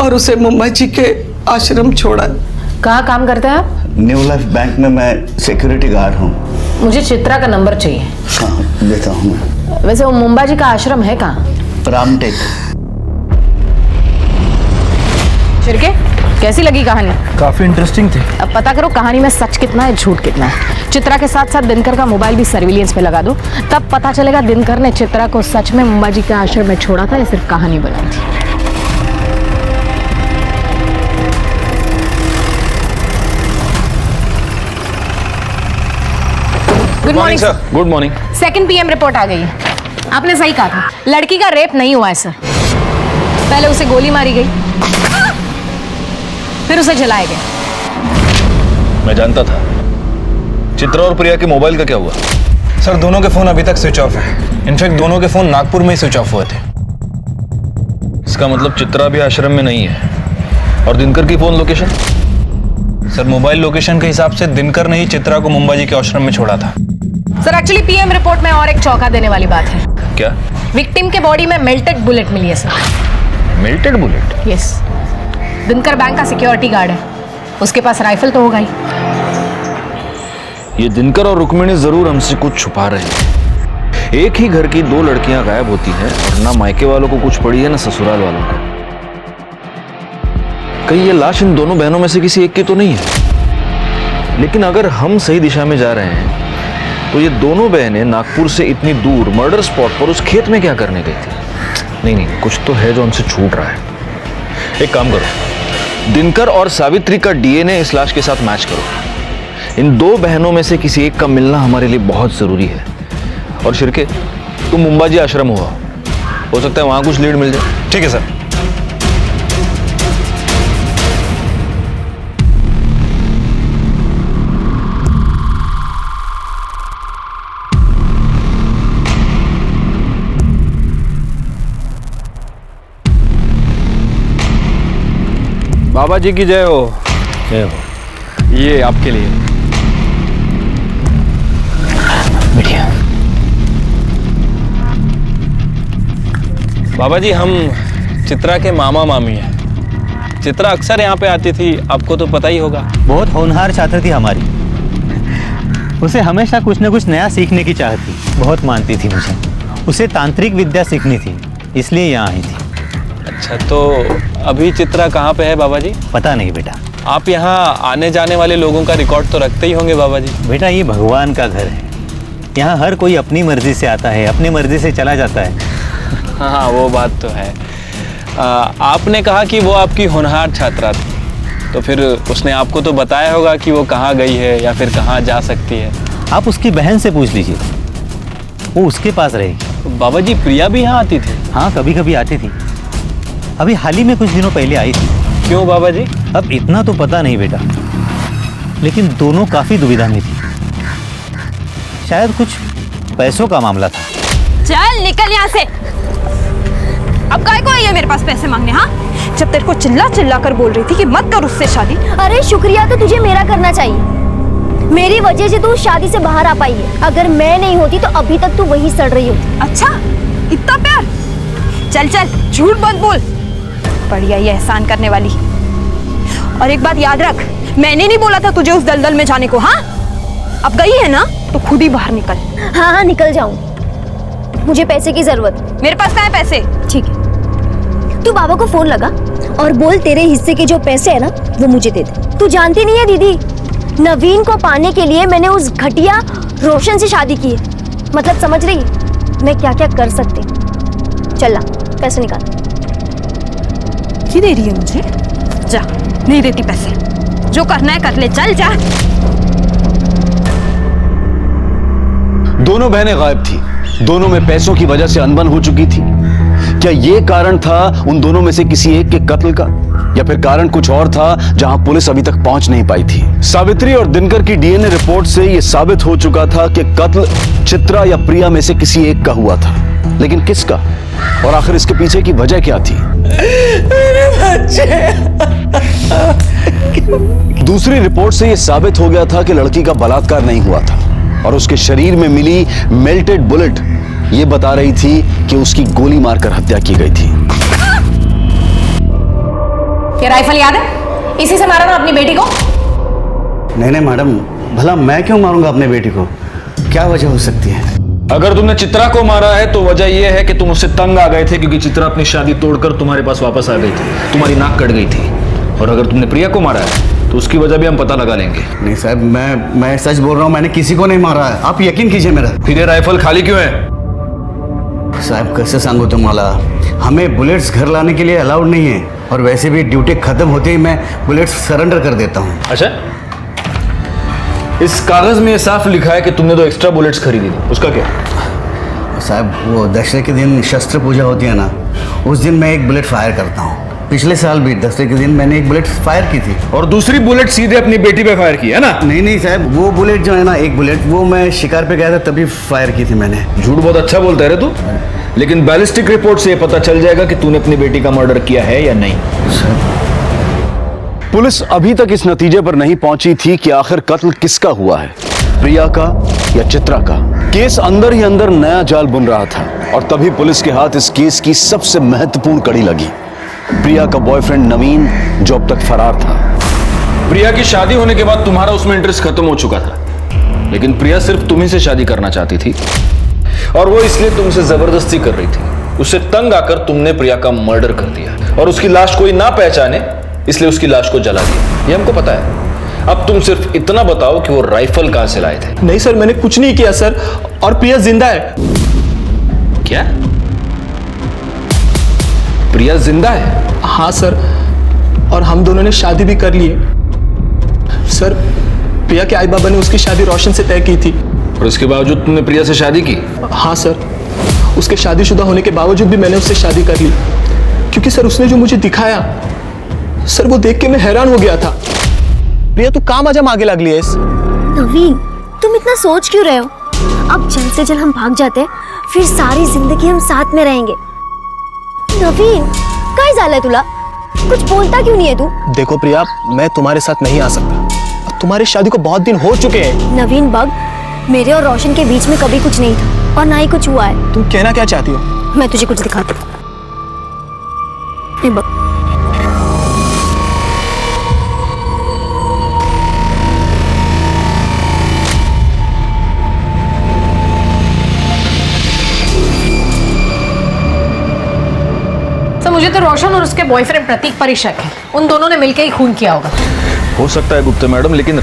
S21: और उसे मुंबई जी के आश्रम छोड़ा।
S20: कहाँ काम करते हैं आप?
S2: न्यू लाइफ बैंक में मैं सिक्योरिटी गार्ड हूँ।
S20: मुझे चित्रा का नंबर चाहिए।
S2: हाँ, देता हूँ मैं।
S20: वैसे वो मुंबा जी का आश्रम है कहाँ?
S2: रामटेक।
S20: शिरके, कैसी लगी कहानी?
S13: काफी इंटरेस्टिंग थी।
S20: अब पता करो कहानी में सच कितना है, झूठ कितना है। चित्रा के साथ साथ दिनकर का मोबाइल भी सर्विलेंस पे लगा दो, तब पता चलेगा दिनकर ने चित्रा को सच में मुंबा जी के आश्रम में छोड़ा था या सिर्फ कहानी बनाई थी। Good morning sir.
S7: Good morning.
S20: 2 PM report आ गई है। आपने सही कहा था, लड़की का रेप नहीं हुआ है सर। पहले उसे गोली मारी गई, फिर उसे जलाया गया।
S24: मैं जानता था। चित्रा और प्रिया के मोबाइल का क्या हुआ?
S10: सर दोनों के फोन अभी तक स्विच ऑफ है। इनफैक्ट दोनों के फोन नागपुर में ही स्विच ऑफ हुए थे।
S24: इसका मतलब चित्रा भी आश्रम में नहीं है। और दिनकर की phone location?
S10: Sir mobile location के हिसाब से दिनकर ने ही चित्रा को मुंबा जी के आश्रम में छोड़ा था।
S20: सर एक्चुअली PM रिपोर्ट में और एक चौंका देने वाली बात है।
S24: क्या?
S20: विक्टिम के बॉडी में मेल्टेड बुलेट मिली है sir.
S24: Melted bullet?
S20: Yes. Dinkar bank का सिक्योरिटी गार्ड है, उसके पास राइफल तो होगा ही।
S24: ये दिनकर और रुक्मिणी जरूर हमसे कुछ छुपा रहे हैं। एक ही घर की 2 लड़कियां गायब होती हैं और ना मायके वालों को कुछ पड़ी है ना ससुराल वालों को। कहीं ये लाश इन दोनों बहनों में से किसी एक की तो नहीं है? लेकिन अगर हम सही दिशा में जा रहे हैं तो ये दोनों बहनें नागपुर से इतनी दूर मर्डर स्पॉट पर उस खेत में क्या करने गई थी? नहीं नहीं, कुछ तो है जो हमसे छूट रहा है। एक काम करो, दिनकर और सावित्री का डीएनए इस लाश के साथ मैच करो। इन दो बहनों में से किसी एक का मिलना हमारे लिए बहुत जरूरी है। और शिर्के, तुम मुंबाजी आश्रम हो सकता है वहां कुछ लीड मिल जाए।
S13: ठीक है सर।
S7: बाबा जी की जय हो। जय हो। ये आपके लिए।
S16: बढ़िया।
S7: बाबा जी, हम चित्रा के मामा मामी हैं। चित्रा अक्सर यहाँ पे आती थी, आपको तो पता ही होगा।
S6: बहुत होनहार छात्र थी हमारी। उसे हमेशा कुछ न कुछ नया सीखने की चाहत थी। बहुत मानती थी मुझे। उसे तांत्रिक विद्या सीखनी थी, इसलिए यहाँ आई थी।
S7: अच्छा, तो अभी चित्रा कहाँ पे है बाबा जी?
S6: पता नहीं बेटा।
S7: आप यहाँ आने जाने वाले लोगों का रिकॉर्ड तो रखते ही होंगे बाबा जी।
S6: बेटा, ये भगवान का घर है। यहाँ हर कोई अपनी मर्जी से आता है, अपनी मर्जी से चला जाता है।
S7: हाँ, वो बात तो है। आपने कहा कि वो आपकी होनहार छात्रा थी, तो फिर उसने आपको तो बताया होगा कि वो कहाँ गई है या फिर कहाँ जा सकती है।
S6: आप उसकी बहन से पूछ लीजिए, वो उसके पास रहेगी।
S7: तो बाबा जी, प्रिया भी यहाँ आती थी?
S6: हाँ, कभी कभी आती थी। अभी हाल ही में कुछ दिनों पहले आई थी।
S7: क्यों बाबा जी?
S6: अब इतना तो पता नहीं बेटा, लेकिन दोनों काफी दुविधा में थी। शायद कुछ पैसों का मामला था।
S17: चल निकल यहाँ से। अब काय को आई है मेरे पास पैसे मांगने? हाँ, जब तेरे को चिल्ला चिल्ला कर बोल रही थी कि मत कर उससे शादी।
S11: अरे शुक्रिया तो तुझे मेरा करना चाहिए। मेरी वजह से तू शादी से बाहर आ पाई है। अगर मैं नहीं होती तो अभी तक तू वही सड़ रही होती।
S17: अच्छा, इतना प्यार? चल चल, झूठ मत बोल। बढ़िया ये एहसान करने वाली। और एक बात याद रख, मैंने नहीं बोला था तुझे उस दलदल में जाने को। हाँ, अब गई है ना तो खुद ही बाहर निकल।
S11: हाँ हाँ, निकल जाऊं। मुझे पैसे की जरूरत।
S17: मेरे पास कहाँ है पैसे?
S11: ठीक है, तू बाबा को फोन लगा और बोल तेरे हिस्से के जो पैसे है ना वो मुझे दे दे। तू जानती नहीं है दीदी, नवीन को पाने के लिए मैंने उस घटिया रोशन से शादी की है। मतलब समझ रही है मैं क्या क्या कर सकती। चल ला, पैसे निकाल।
S17: की दे रही है मुझे? जा, नहीं देती पैसे। जो करना है कर ले, चल जा।
S1: दोनों बहनें गायब थी। दोनों में पैसों की वजह से अनबन हो चुकी थी। क्या ये कारण था उन दोनों में से किसी एक के कत्ल का, या फिर कारण कुछ और था जहां पुलिस अभी तक पहुंच नहीं पाई थी? सावित्री और दिनकर की डीएनए रिपोर्ट से यह साबित हो चुका था कि कत्ल चित्रा या प्रिया में से किसी एक का हुआ था, लेकिन किसका? और आखिर इसके पीछे की वजह क्या थी?
S21: मेरे बच्चे।
S1: दूसरी रिपोर्ट से यह साबित हो गया था कि लड़की का बलात्कार नहीं हुआ था, और उसके शरीर में मिली मेल्टेड बुलेट यह बता रही थी कि उसकी गोली मारकर हत्या की गई थी।
S20: क्या राइफल याद है? इसी से मारा ना अपनी बेटी को?
S2: नहीं नहीं मैडम, भला मैं क्यों मारूंगा अपने बेटी को? क्या वजह हो सकती है?
S24: अगर तुमने चित्रा को मारा है तो वजह यह है कि तुम उससे तंग आ गए थे, क्योंकि चित्रा अपनी शादी तोड़कर तुम्हारे पास वापस आ गई थी, तुम्हारी नाक कट गई थी। और अगर तुमने प्रिया को मारा है तो उसकी वजह भी हम पता लगा लेंगे।
S2: नहीं साहब, मैं सच बोल रहा हूँ, मैंने किसी को नहीं मारा है। आप यकीन कीजिए मेरा।
S24: फिर ये राइफल खाली क्यों है?
S2: साहब कैसे सांगू तुम्हाला, हमें बुलेट्स घर लाने के लिए अलाउड नहीं है, और वैसे भी ड्यूटी खत्म होते ही मैं बुलेट्स सरेंडर कर देता हूँ।
S24: अच्छा, इस कागज में साफ लिखा है कि तुमने 2 एक्स्ट्रा बुलेट्स खरीदी थी, उसका क्या?
S2: साहब वो दशहरे के दिन शस्त्र पूजा होती है ना, उस दिन मैं एक बुलेट फायर करता हूँ। पिछले साल भी दशहरे के दिन मैंने एक बुलेट फायर की थी।
S24: और दूसरी बुलेट सीधे अपनी बेटी पे फायर की है ना?
S2: नहीं नहीं साहब, वो बुलेट जो है ना, एक बुलेट वो मैं शिकार पे गया था तभी फायर की थी मैंने।
S24: झूठ बहुत अच्छा बोलता है रे तू, लेकिन बैलिस्टिक रिपोर्ट से ये पता चल जाएगा कि तूने अपनी बेटी का मर्डर किया है या नहीं।
S1: पुलिस अभी तक इस नतीजे पर नहीं पहुंची थी कि आखिर कत्ल किसका हुआ है, प्रिया का या चित्रा का। केस अंदर ही अंदर नया जाल बुन रहा था, और तभी पुलिस के हाथ इस केस की सबसे महत्वपूर्ण कड़ी लगी। प्रिया का बॉयफ्रेंड नवीन, जो अब तक फरार था।
S24: प्रिया की शादी होने के बाद तुम्हारा उसमें इंटरेस्ट खत्म हो चुका था, लेकिन प्रिया सिर्फ तुम्ही से शादी करना चाहती थी, और वो इसलिए तुमसे जबरदस्ती कर रही थी। उससे तंग आकर तुमने प्रिया का मर्डर कर दिया, और उसकी लाश कोई ना पहचाने इसलिए उसकी लाश को जला दिया। ये हमको पता है। अब तुम सिर्फ इतना बताओ कि वो राइफल कहां से लाए थे।
S16: नहीं सर, मैंने कुछ नहीं किया सर, और प्रिया जिंदा है।
S24: क्या? प्रिया जिंदा है?
S16: हाँ सर, और हम दोनों ने शादी भी कर ली है। सर, प्रिया के आई बाबा ने उसकी शादी रोशन से तय की थी।
S24: और इसके बावजूद तुमने प्रिया से शादी की?
S16: हाँ सर, उसके शादीशुदा होने के बावजूद भी मैंने उससे शादी कर ली, क्योंकि सर उसने जो मुझे दिखाया सर, वो देख के मैं हैरान हो गया था। प्रिया तू काम आजा आगे लग लिया।
S11: नवीन, तुम इतना सोच क्यों रहे हो? अब जल्द से जल्द हम भाग जाते हैं, फिर सारी जिंदगी हम साथ में रहेंगे। नवीन, काय झालंय तुला? कुछ बोलता क्यों नहीं है तू?
S16: देखो प्रिया, मैं तुम्हारे साथ नहीं आ सकता। तुम्हारी शादी को बहुत दिन हो चुके हैं।
S11: नवीन बग, मेरे और रोशन के बीच में कभी कुछ नहीं था और ना ही कुछ हुआ है।
S16: तुम कहना क्या चाहती हो?
S11: मैं तुझे कुछ दिखाती हूँ। ये बग।
S20: तो मुझे तो रोशन और उसके बॉयफ्रेंड प्रतीक पर ही शक है। उन दोनों ने मिलकर ही खून किया होगा।
S24: हो सकता है गुप्ता मैडम, लेकिन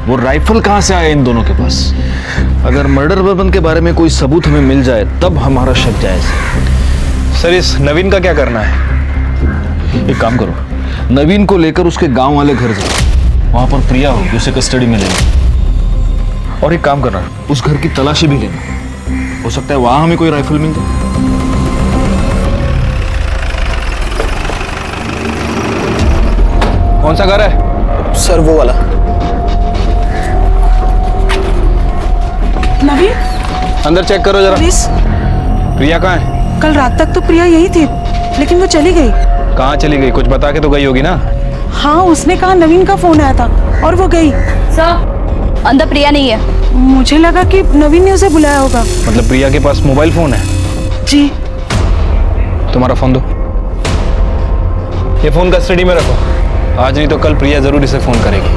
S24: वो राइफल कहां से आया इन दोनों के पास? अगर मर्डर वेपन के बारे में कोई सबूत हमें मिल जाए तब हमारा शक जायज है।
S10: सर, इस नवीन का क्या करना है?
S24: एक काम करो, नवीन को लेकर उसके गांव वाले घर जाओ, वहां पर प्रिया होगी, उसे कस्टडी में लेना। और एक काम करना, उस घर की तलाशी भी लेना, हो सकता है वहां हमें कोई राइफल मिल जाए।
S10: कौन सा घर है?
S16: सर वो वाला।
S10: नवीन, अंदर चेक करो जरा।
S17: प्लीज।
S10: प्रिया कहाँ है?
S17: कल रात तक तो प्रिया यही थी, लेकिन वो चली गई।
S10: कहाँ चली गई? कुछ बता के तो गई होगी ना।
S17: हाँ, उसने कहा नवीन का फोन आया था और वो गई।
S11: सर, अंदर प्रिया नहीं है।
S17: मुझे लगा कि नवीन ने उसे बुलाया होगा।
S10: मतलब प्रिया के पास मोबाइल फोन है?
S17: जी।
S10: तुम्हारा फोन दो। ये फोन कस्टडी में रखो, आज नहीं तो कल प्रिया जरूर इसे फोन करेगी।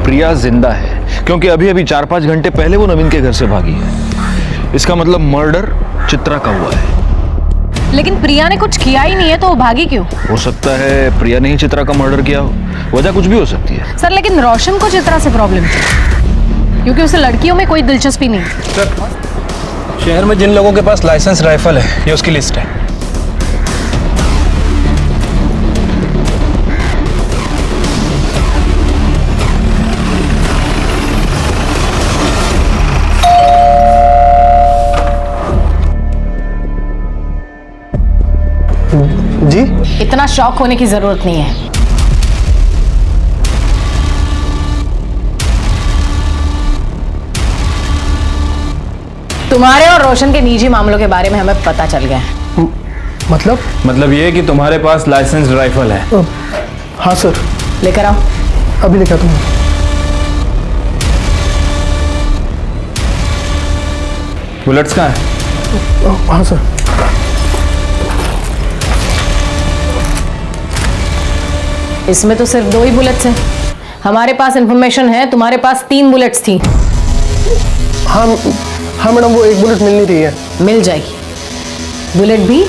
S24: प्रिया जिंदा है क्योंकि अभी अभी 4-5 घंटे पहले वो नवीन के घर से भागी है। इसका मतलब मर्डर चित्रा का हुआ है।
S20: लेकिन प्रिया ने कुछ किया ही नहीं है, तो वो भागी क्यों?
S24: हो सकता है प्रिया ने ही चित्रा का मर्डर किया हो, वजह कुछ भी हो सकती है।
S20: सर, लेकिन रोशन को चित्रा से प्रॉब्लम थी, क्योंकि उसे लड़कियों में कोई दिलचस्पी नहीं।
S10: सर, शहर में जिन लोगों के पास लाइसेंस राइफल है, ये उसकी लिस्ट है।
S16: जी?
S20: इतना शॉक होने की जरूरत नहीं है। तुम्हारे और रोशन के निजी मामलों के बारे में हमें पता चल गया है।
S10: मतलब ये कि तुम्हारे पास लाइसेंस राइफल है?
S16: हाँ सर।
S20: लेकर आओ।
S16: अभी लेकर आता हूँ।
S10: बुलेट्स कहाँ है?
S16: हाँ सर।
S20: इसमें तो सिर्फ 2 ही बुलेट्स हैं। हमारे पास इंफॉर्मेशन है तुम्हारे पास 3 बुलेट्स थी।
S16: हाँ मैडम, वो 1 बुलेट मिल नहीं रही है।
S20: मिल जाएगी बुलेट भी,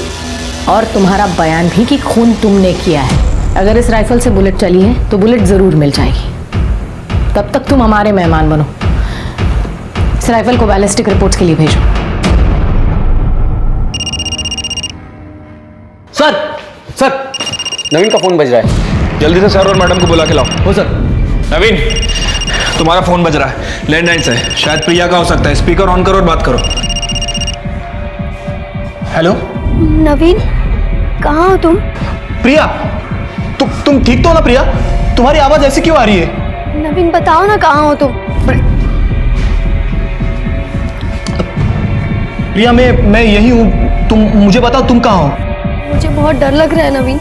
S20: और तुम्हारा बयान भी कि खून तुमने किया है। अगर इस राइफल से बुलेट चली है तो बुलेट जरूर मिल जाएगी। तब तक तुम हमारे मेहमान बनो। इस राइफल को बैलिस्टिक रिपोर्ट्स के लिए भेजो।
S7: सर, नवीन का फोन बज रहा है।
S10: जल्दी से सर और मैडम को बुला के लाओ।
S7: हो सर।
S10: नवीन, तुम्हारा फोन बज रहा है, लैंडलाइन से, शायद प्रिया का हो सकता है। स्पीकर ऑन करो और बात करो। हेलो
S11: नवीन, कहाँ हो तुम?
S16: प्रिया, तुम ठीक तो हो ना? प्रिया, तुम्हारी आवाज ऐसी क्यों आ रही है?
S11: नवीन बताओ ना, कहाँ हो तुम?
S16: प्रिया, मैं यही हूँ। तुम मुझे बताओ, तुम कहाँ हो?
S11: मुझे बहुत डर लग रहा है नवीन,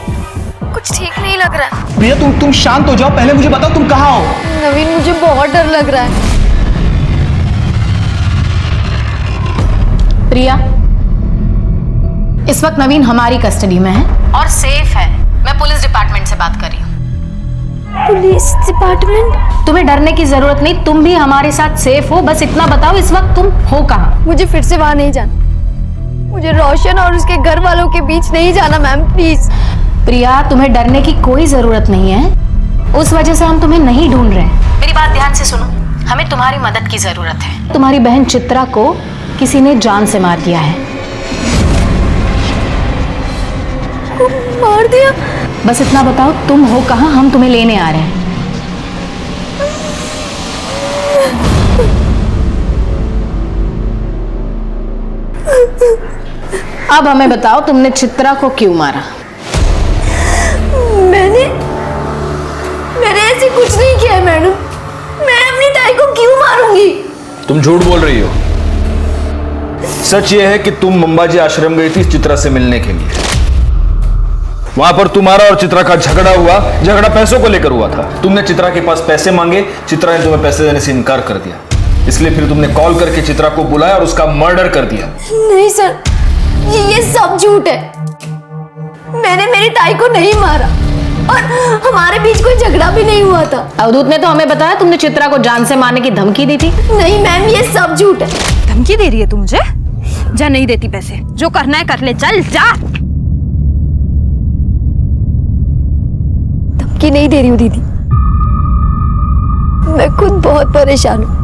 S11: कुछ ठीक नहीं लग रहा है।
S16: प्रिया, तुम शांत हो जाओ, पहले मुझे बताओ तुम कहाँ हो?
S11: नवीन, मुझे बहुत डर लग रहा है।
S20: प्रिया, इस वक्त नवीन हमारी कस्टडी में है और सेफ है। मैं पुलिस डिपार्टमेंट से बात कर रही हूँ।
S11: Police department?
S20: तुम्हें डरने की जरूरत नहीं, तुम भी हमारे साथ सेफ हो। बस इतना बताओ, इस वक्त तुम हो कहाँ?
S11: मुझे फिर से वहां नहीं जाना। मुझे रोशन और उसके घर वालों के बीच नहीं जाना मैम, प्लीज।
S20: प्रिया, तुम्हें डरने की कोई जरूरत नहीं है। उस वजह से हम तुम्हें नहीं ढूंढ रहे हैं। मेरी बात ध्यान से सुनो, हमें तुम्हारी मदद की जरूरत है। तुम्हारी बहन चित्रा को किसी ने जान से मार दिया है।
S11: मार दिया?
S20: बस इतना बताओ तुम हो कहाँ, हम तुम्हें लेने आ रहे हैं। अब हमें बताओ तुमने चित्रा को क्यों मारा?
S11: मैंने ऐसे कुछ नहीं किया है मैडम। मैं अपनी ताई को क्यों मारूंगी?
S24: तुम झूठ बोल रही हो। सच ये है कि तुम मंबाजी आश्रम गई थी चित्रा से मिलने के लिए। वहां पर तुम्हारा और चित्रा का झगड़ा हुआ। झगड़ा पैसों को लेकर हुआ था। तुमने चित्रा के पास पैसे मांगे, चित्रा ने तुम्हें पैसे देने से इनकार कर दिया। इसलिए फिर तुमने कॉल करके चित्रा को बुलाया और उसका मर्डर कर दिया।
S11: नहीं सर, ये सब झूठ है। मैंने मेरी ताई को नहीं मारा और हमारे बीच कोई झगड़ा भी नहीं हुआ था।
S20: अवधूत ने तो हमें बताया तुमने चित्रा को जान से मारने की धमकी दी थी।
S11: नहीं मैम, ये सब झूठ है।
S17: धमकी दे रही है तू मुझे? जा, नहीं देती पैसे, जो करना है कर ले, चल जा।
S11: धमकी नहीं दे रही हूँ दीदी, मैं खुद बहुत परेशान हूँ।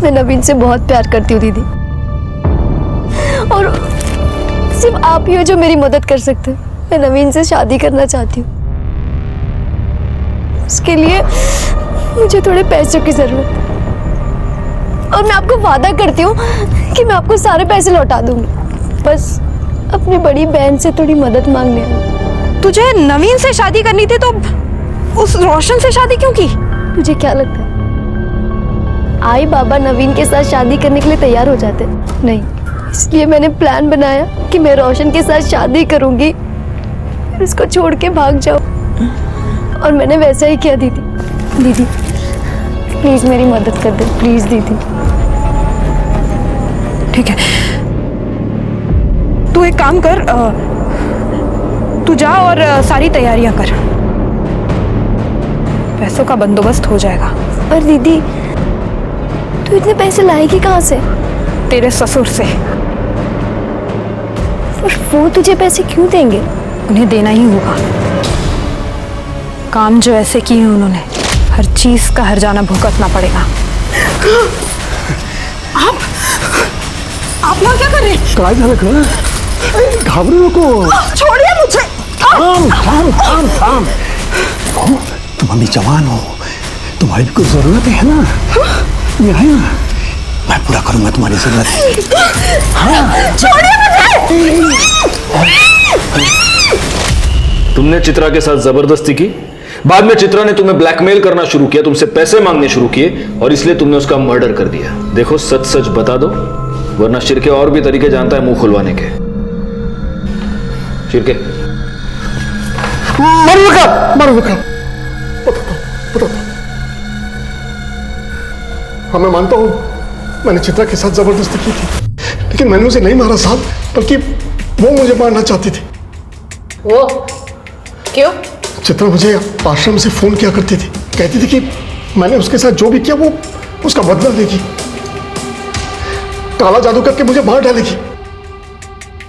S11: मैं नवीन से बहुत प्यार करती हूँ दीदी, और सिर्फ आप ही हो जो मेरी मदद कर सकते हैं। मैं नवीन से शादी करना चाहती हूँ। उसके लिए मुझे थोड़े पैसों की जरूरत है, और मैं आपको वादा करती हूँ कि मैं आपको सारे पैसे लौटा दूंगी। बस अपनी बड़ी बहन से थोड़ी मदद मांगने आई।
S17: तुझे नवीन से शादी करनी थी तो उस रोशन से शादी क्यों की?
S11: तुझे क्या लगता है आई बाबा नवीन के साथ शादी करने के लिए तैयार हो जाते? नहीं, इसलिए मैंने प्लान बनाया कि मैं रोशन के साथ शादी करूंगी, फिर उसको छोड़ के भाग जाऊं। और मैंने वैसा ही किया दीदी। दीदी प्लीज मेरी मदद कर दे, प्लीज दीदी।
S17: ठीक है, तू एक काम कर, तू जा और सारी तैयारियां कर, पैसों का बंदोबस्त हो जाएगा।
S11: पर दीदी तू इतने पैसे लाएगी कहाँ से?
S17: तेरे ससुर से।
S11: और वो तुझे पैसे क्यों देंगे?
S17: उन्हें देना ही होगा। काम जो ऐसे किए हैं उन्होंने, हर चीज का हर्जाना भुगतना पड़ेगा। आप यहाँ क्या कर रहे हैं?
S3: काय झालं का? घाबरू नको।
S17: छोड़िए मुझे।
S3: थाम थाम थाम थाम। तुम अभी जवान हो, तुम्हारी भी कुछ जरूरत है ना? मैं है ना, मैं पूरा करूंगा तुम्हारी जरूरत। हाँ।
S17: छोड़िए मुझे।
S24: तुमने चित्रा के साथ जबरदस्ती की, बाद में चित्रा ने तुम्हें ब्लैकमेल करना शुरू किया, तुमसे पैसे मांगने शुरू किए, और इसलिए तुमने उसका मर्डर कर दिया। देखो सच सच बता दो, वरना शिरके और भी तरीके जानता है मुंह खुलवाने के। शिरके
S3: मर बता। हाँ मैं मानता हूँ मैंने चित्रा के साथ जबरदस्ती की थी, लेकिन मैंने उसे नहीं मारा साहब, बल्कि वो मुझे मारना चाहती थी।
S20: वो क्यों?
S3: चित्रा मुझे आश्रम से फोन किया करती थी, कहती थी कि मैंने उसके साथ जो भी किया वो उसका बदला लेगी, काला जादू करके मुझे मार डालेगी।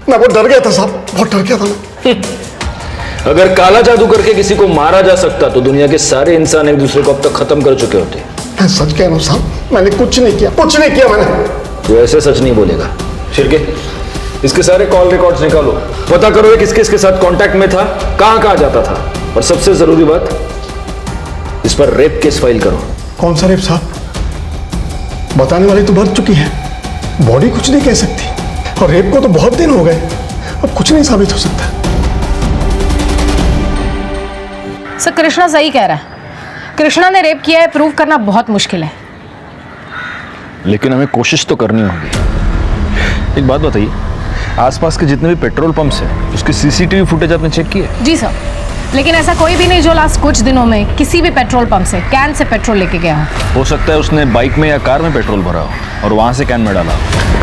S3: मैं बहुत डर गया था साहब, बहुत डर गया था मैं।
S24: अगर काला जादू करके किसी को मारा जा सकता तो दुनिया के सारे इंसान एक दूसरे को अब तक खत्म कर चुके होते।
S3: मैं सच कह रहा हूँ साहब, मैंने कुछ नहीं किया मैंने।
S24: तू ऐसे सच नहीं बोलेगा। शिरके इसके सारे कॉल रिकॉर्ड्स निकालो, पता करो ये किसके इसके साथ कांटेक्ट में था, कहां जाता था, और सबसे जरूरी बात, इस पर रेप केस फाइल करो।
S3: कौन सा रेप साहब? बताने वाली तो मर चुकी है, बॉडी कुछ नहीं कह सकती, और रेप को तो बहुत दिन हो गए, अब कुछ नहीं साबित हो सकता।
S20: सर कृष्णा सही कह रहा है, कृष्णा ने रेप किया है प्रूव करना बहुत मुश्किल है।
S24: लेकिन हमें कोशिश तो करनी होगी। एक बात बताइए, आसपास के जितने भी पेट्रोल पंप्स हैं उसकी सीसीटीवी फुटेज आपने चेक की है?
S20: जी सर, लेकिन ऐसा कोई भी नहीं जो लास्ट कुछ दिनों में किसी भी पेट्रोल पंप से कैन से पेट्रोल लेके गया
S24: हो सकता है उसने बाइक में या कार में पेट्रोल भरा हो और वहां से कैन में डाला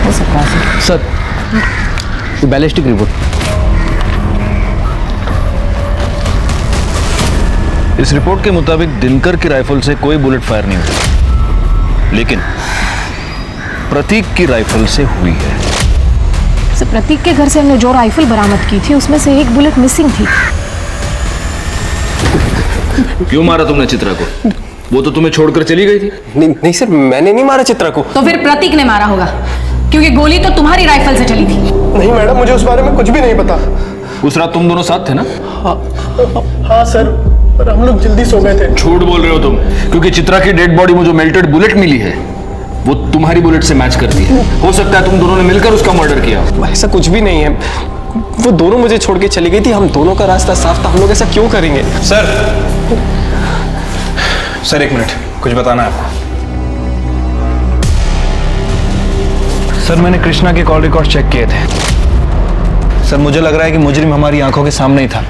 S20: हो सकता है
S2: सर। Ballistic report.
S24: इस रिपोर्ट के मुताबिक दिनकर की राइफल से कोई बुलेट फायर नहीं हुई, लेकिन प्रतीक की राइफल से हुई है।
S20: सर प्रतीक के घर से हमने जो राइफल बरामद की थी उसमें से एक बुलेट मिसिंग थी।
S24: क्यों मारा तुमने चित्रा को? वो तो तुम्हें छोड़कर चली गई थी।
S7: नहीं सर, मैंने नहीं मारा चित्रा को।
S20: तो फिर प्रतीक ने मारा होगा, क्योंकि गोली तो तुम्हारी राइफल से चली थी।
S3: नहीं मैडम, मुझे उस बारे में कुछ भी नहीं पता।
S24: उस रात तुम दोनों साथ थे ना?
S3: हाँ सर, पर हम लोग जल्दी सो गए थे।
S24: झूठ बोल रहे हो तुम, क्योंकि चित्रा की डेड बॉडी में जो मेल्टेड बुलेट मिली है वो तुम्हारी बुलेट से मैच करती है। हो सकता है तुम दोनों ने मिलकर उसका मर्डर किया।
S7: ऐसा कुछ भी नहीं है, वो दोनों मुझे छोड़ के चली गई थी। हम दोनों का रास्ता साफ था, हम लोग ऐसा क्यों करेंगे?
S10: सर एक मिनट, कुछ बताना है आपको।
S24: सर मैंने कृष्णा के कॉल रिकॉर्ड चेक किए थे। सर मुझे लग रहा है कि मुजरिम हमारी आंखों के सामने ही था,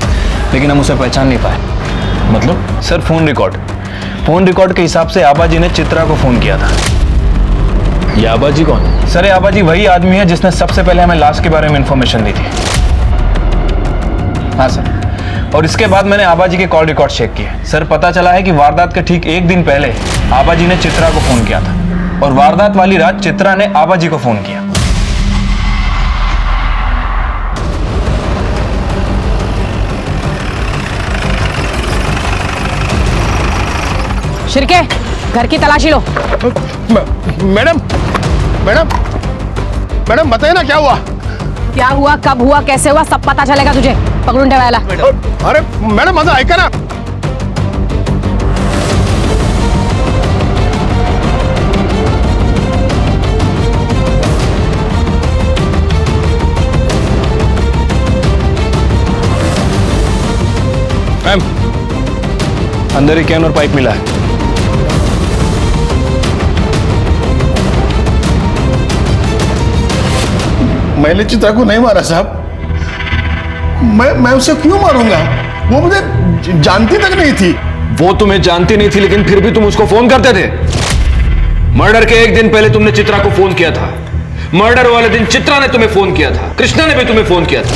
S24: लेकिन हम उसे पहचान नहीं पाए। मतलब? सर फोन रिकॉर्ड के हिसाब से आबाजी ने चित्रा को फोन किया था। ये आबाजी कौन? सर आबाजी वही आदमी है जिसने सबसे पहले हमें लाश के बारे में इंफॉर्मेशन दी थी। हाँ सर, और इसके बाद मैंने आबाजी के कॉल रिकॉर्ड चेक किए। सर पता चला है कि वारदात के ठीक एक दिन पहले आबाजी ने चित्रा को फोन किया था, और वारदात वाली रात चित्रा ने आबाजी को फोन किया।
S20: शिर्के, घर की तलाशी लो।
S3: मैडम मैडम मैडम बताइए ना क्या हुआ?
S20: क्या हुआ, कब हुआ, कैसे हुआ, सब पता चलेगा तुझे। पकड़ून ठेवायला।
S3: अरे मैडम माझं ऐका ना।
S24: मैम, अंदर एक कैन और पाइप मिला है।
S3: मैंने चित्रा को नहीं मारा साहब। मैं उसे क्यों मारूंगा? वो मुझे जानती तक नहीं थी।
S24: वो तुम्हें जानती नहीं थी, लेकिन फिर भी तुम उसको फोन करते थे। मर्डर के एक दिन पहले तुमने चित्रा को फोन किया था। मर्डर वाले दिन चित्रा ने तुम्हें फोन किया था, कृष्णा ने भी तुम्हें फोन किया था।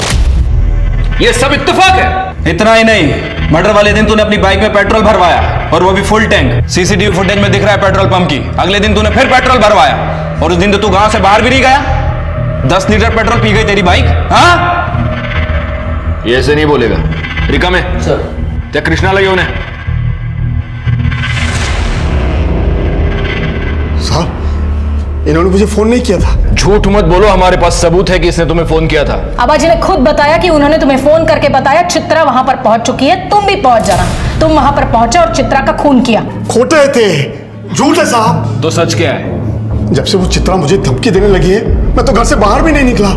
S24: ये सब इत्तेफाक है।
S6: इतना ही नहीं, मर्डर वाले दिन तूने अपनी बाइक में पेट्रोल भरवाया, और वो भी फुल टैंक। सीसीटीवी फुटेज में दिख रहा है पेट्रोल पंप की। अगले दिन तूने फिर पेट्रोल भरवाया, और उस दिन तो तू गांव से बाहर भी नहीं गया। 10 लीटर पेट्रोल पी गई तेरी बाइक। हाँ,
S24: ये ऐसे नहीं बोलेगा। रिका में सर, क्या कृष्णा लगे उन्हें?
S3: साहब, इन्होंने मुझे फोन नहीं किया था।
S24: झूठ मत बोलो, हमारे पास सबूत है कि इसने तुम्हें फोन किया था।
S20: आबाजी ने खुद बताया कि उन्होंने तुम्हें फोन करके बताया चित्रा वहां पर पहुंच चुकी है, तुम भी पहुंच जाना। तुम वहां पर पहुंचे और चित्रा का खून किया।
S3: खोटे थे, झूठ है साहब।
S24: तो सच क्या है?
S3: जब से वो चित्रा मुझे धमकी देने लगी है, मैं तो घर से बाहर भी नहीं निकला।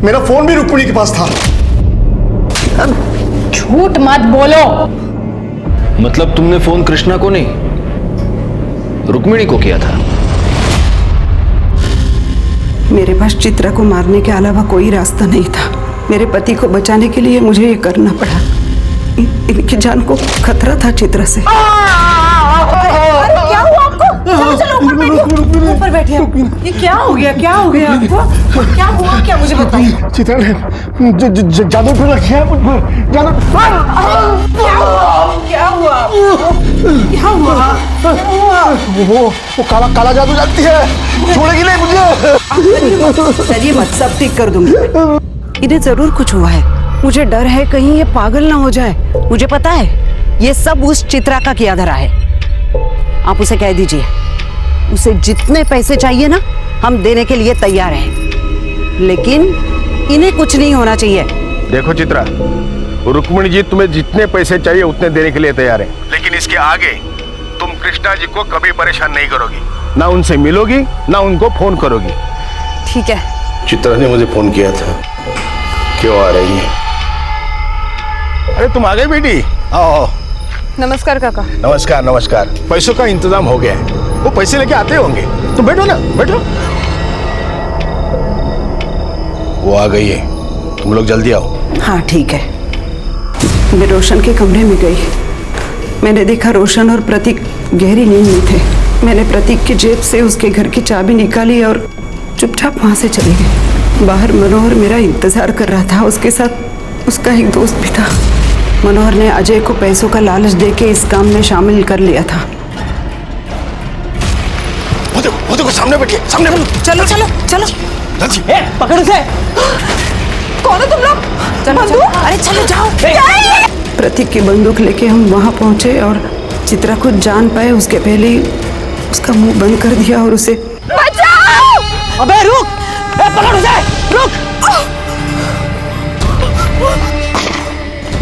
S3: मेरा फोन भी रुक्मिणी के पास था।
S20: झूठ मत बोलो।
S24: मतलब तुमने फोन कृष्णा को नहीं, रुक्मिणी को किया था?
S18: मेरे पास चित्रा को मारने के अलावा कोई रास्ता नहीं था। मेरे पति को बचाने के लिए मुझे ये करना पड़ा। इनकी जान को खतरा था चित्रा से।
S17: अरे क्या हुआ आपको? चलो चलो ऊपर बैठिए, ऊपर बैठिए। ये क्या हो गया, क्या हो गया आपको? क्या हुआ, क्या मुझे बताइए।
S3: चित्रा ने जादू कर रखा है मुझ पर। जादू।
S17: क्या हुआ? क्या हुआ?
S3: वो काला जादू जानती है, छोड़ेगी नहीं मुझे।
S18: चलिए मत, सब ठीक कर दूंगी। इन्हें जरूर कुछ हुआ है। मुझे डर है कहीं ये पागल ना हो जाए। मुझे पता है ये सब उस चित्रा का किया धरा है। आप उसे कह दीजिए, उसे जितने पैसे चाहिए ना, हम देने के लिए तैयार हैं, लेकिन इन्हें कुछ नहीं होना चाहिए।
S4: देखो चित्रा, रुक्मिणी जी तुम्हें जितने पैसे चाहिए उतने देने के लिए तैयार है, लेकिन इसके आगे तुम कृष्णा जी को कभी परेशान नहीं करोगी, ना उनसे मिलोगी, ना उनको फोन करोगी।
S18: ठीक है।
S4: चित्रा ने मुझे फोन किया था। क्यों आ रही है? अरे तुम आ गई बेटी, आओ।
S17: नमस्कार काका।
S4: नमस्कार नमस्कार। पैसों का इंतजाम हो गया है, वो पैसे लेके आते होंगे। तुम बैठो ना, बैठो। वो आ गई है, तुम लोग जल्दी आओ।
S18: हाँ ठीक है। मैं रोशन के कमरे में गई। मैंने देखा रोशन और प्रतीक गहरी नींद में थे। मैंने प्रतीक की जेब से उसके घर की चाबी निकाली और चुपचाप वहां से चली गई। बाहर मनोहर मेरा इंतजार कर रहा था। उसके साथ उसका एक दोस्त भी था। मनोहर ने अजय को पैसों का लालच देके इस काम में शामिल कर लिया था।
S4: वो देखो सामने बैठिए, सामने बैठो।
S18: चलो चलो चलो।
S22: पकड़ उसे।
S17: कौन हो तुम लोग?
S18: चलो, अरे चलो जाओ। प्रतीक की बंदूक लेके हम वहां पहुंचे और चित्रा कुछ जान पाए उसके पहले ही उसका मुंह बंद कर दिया और उसे
S17: बचाओ!
S2: अबे रुक! पकड़ उसे! रुक!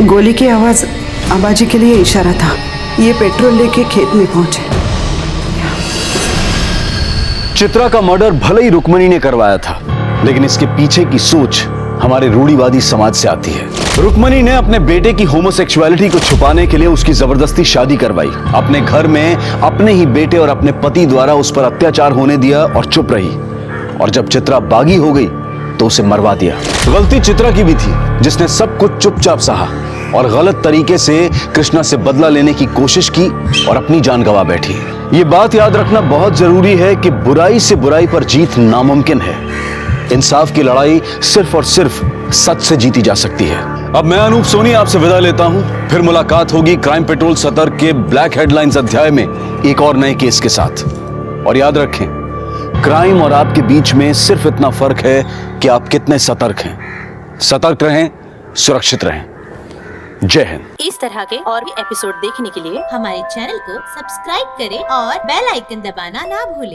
S18: गोली की आवाज आबाजी के लिए इशारा था। ये पेट्रोल लेके खेत में पहुंचे।
S1: चित्रा का मर्डर भले ही रुक्मणी ने करवाया था, लेकिन इसके पीछे की सोच हमारे रूढ़िवादी समाज से आती है। रुक्मणी ने अपने बेटे की होमोसेक्सुअलिटी को छुपाने के लिए उसकी जबरदस्ती शादी करवाई, अपने घर में अपने ही बेटे और अपने पति द्वारा उस पर अत्याचार होने दिया और चुप रही। और जब चित्रा बागी हो गई तो उसे मरवा दिया। गलती चित्रा की भी थी, जिसने सब कुछ चुपचाप सहा और गलत तरीके से कृष्णा से बदला लेने की कोशिश की और अपनी जान गंवा बैठी। ये बात याद रखना बहुत जरूरी है कि बुराई से बुराई पर जीत नामुमकिन है। इंसाफ की लड़ाई सिर्फ और सिर्फ सच से जीती जा सकती है। अब मैं अनूप सोनी आपसे विदा लेता हूं। फिर मुलाकात होगी क्राइम पेट्रोल सतर्क के ब्लैक हेडलाइंस अध्याय में एक और नए केस के साथ। और याद रखें, क्राइम और आपके बीच में सिर्फ इतना फर्क है कि आप कितने सतर्क हैं। सतर्क रहें, सुरक्षित रहें। जय हिंद।
S5: इस तरह के और भी एपिसोड देखने के लिए हमारे चैनल को सब्सक्राइब करें और बेल आइकन दबाना ना भूलें।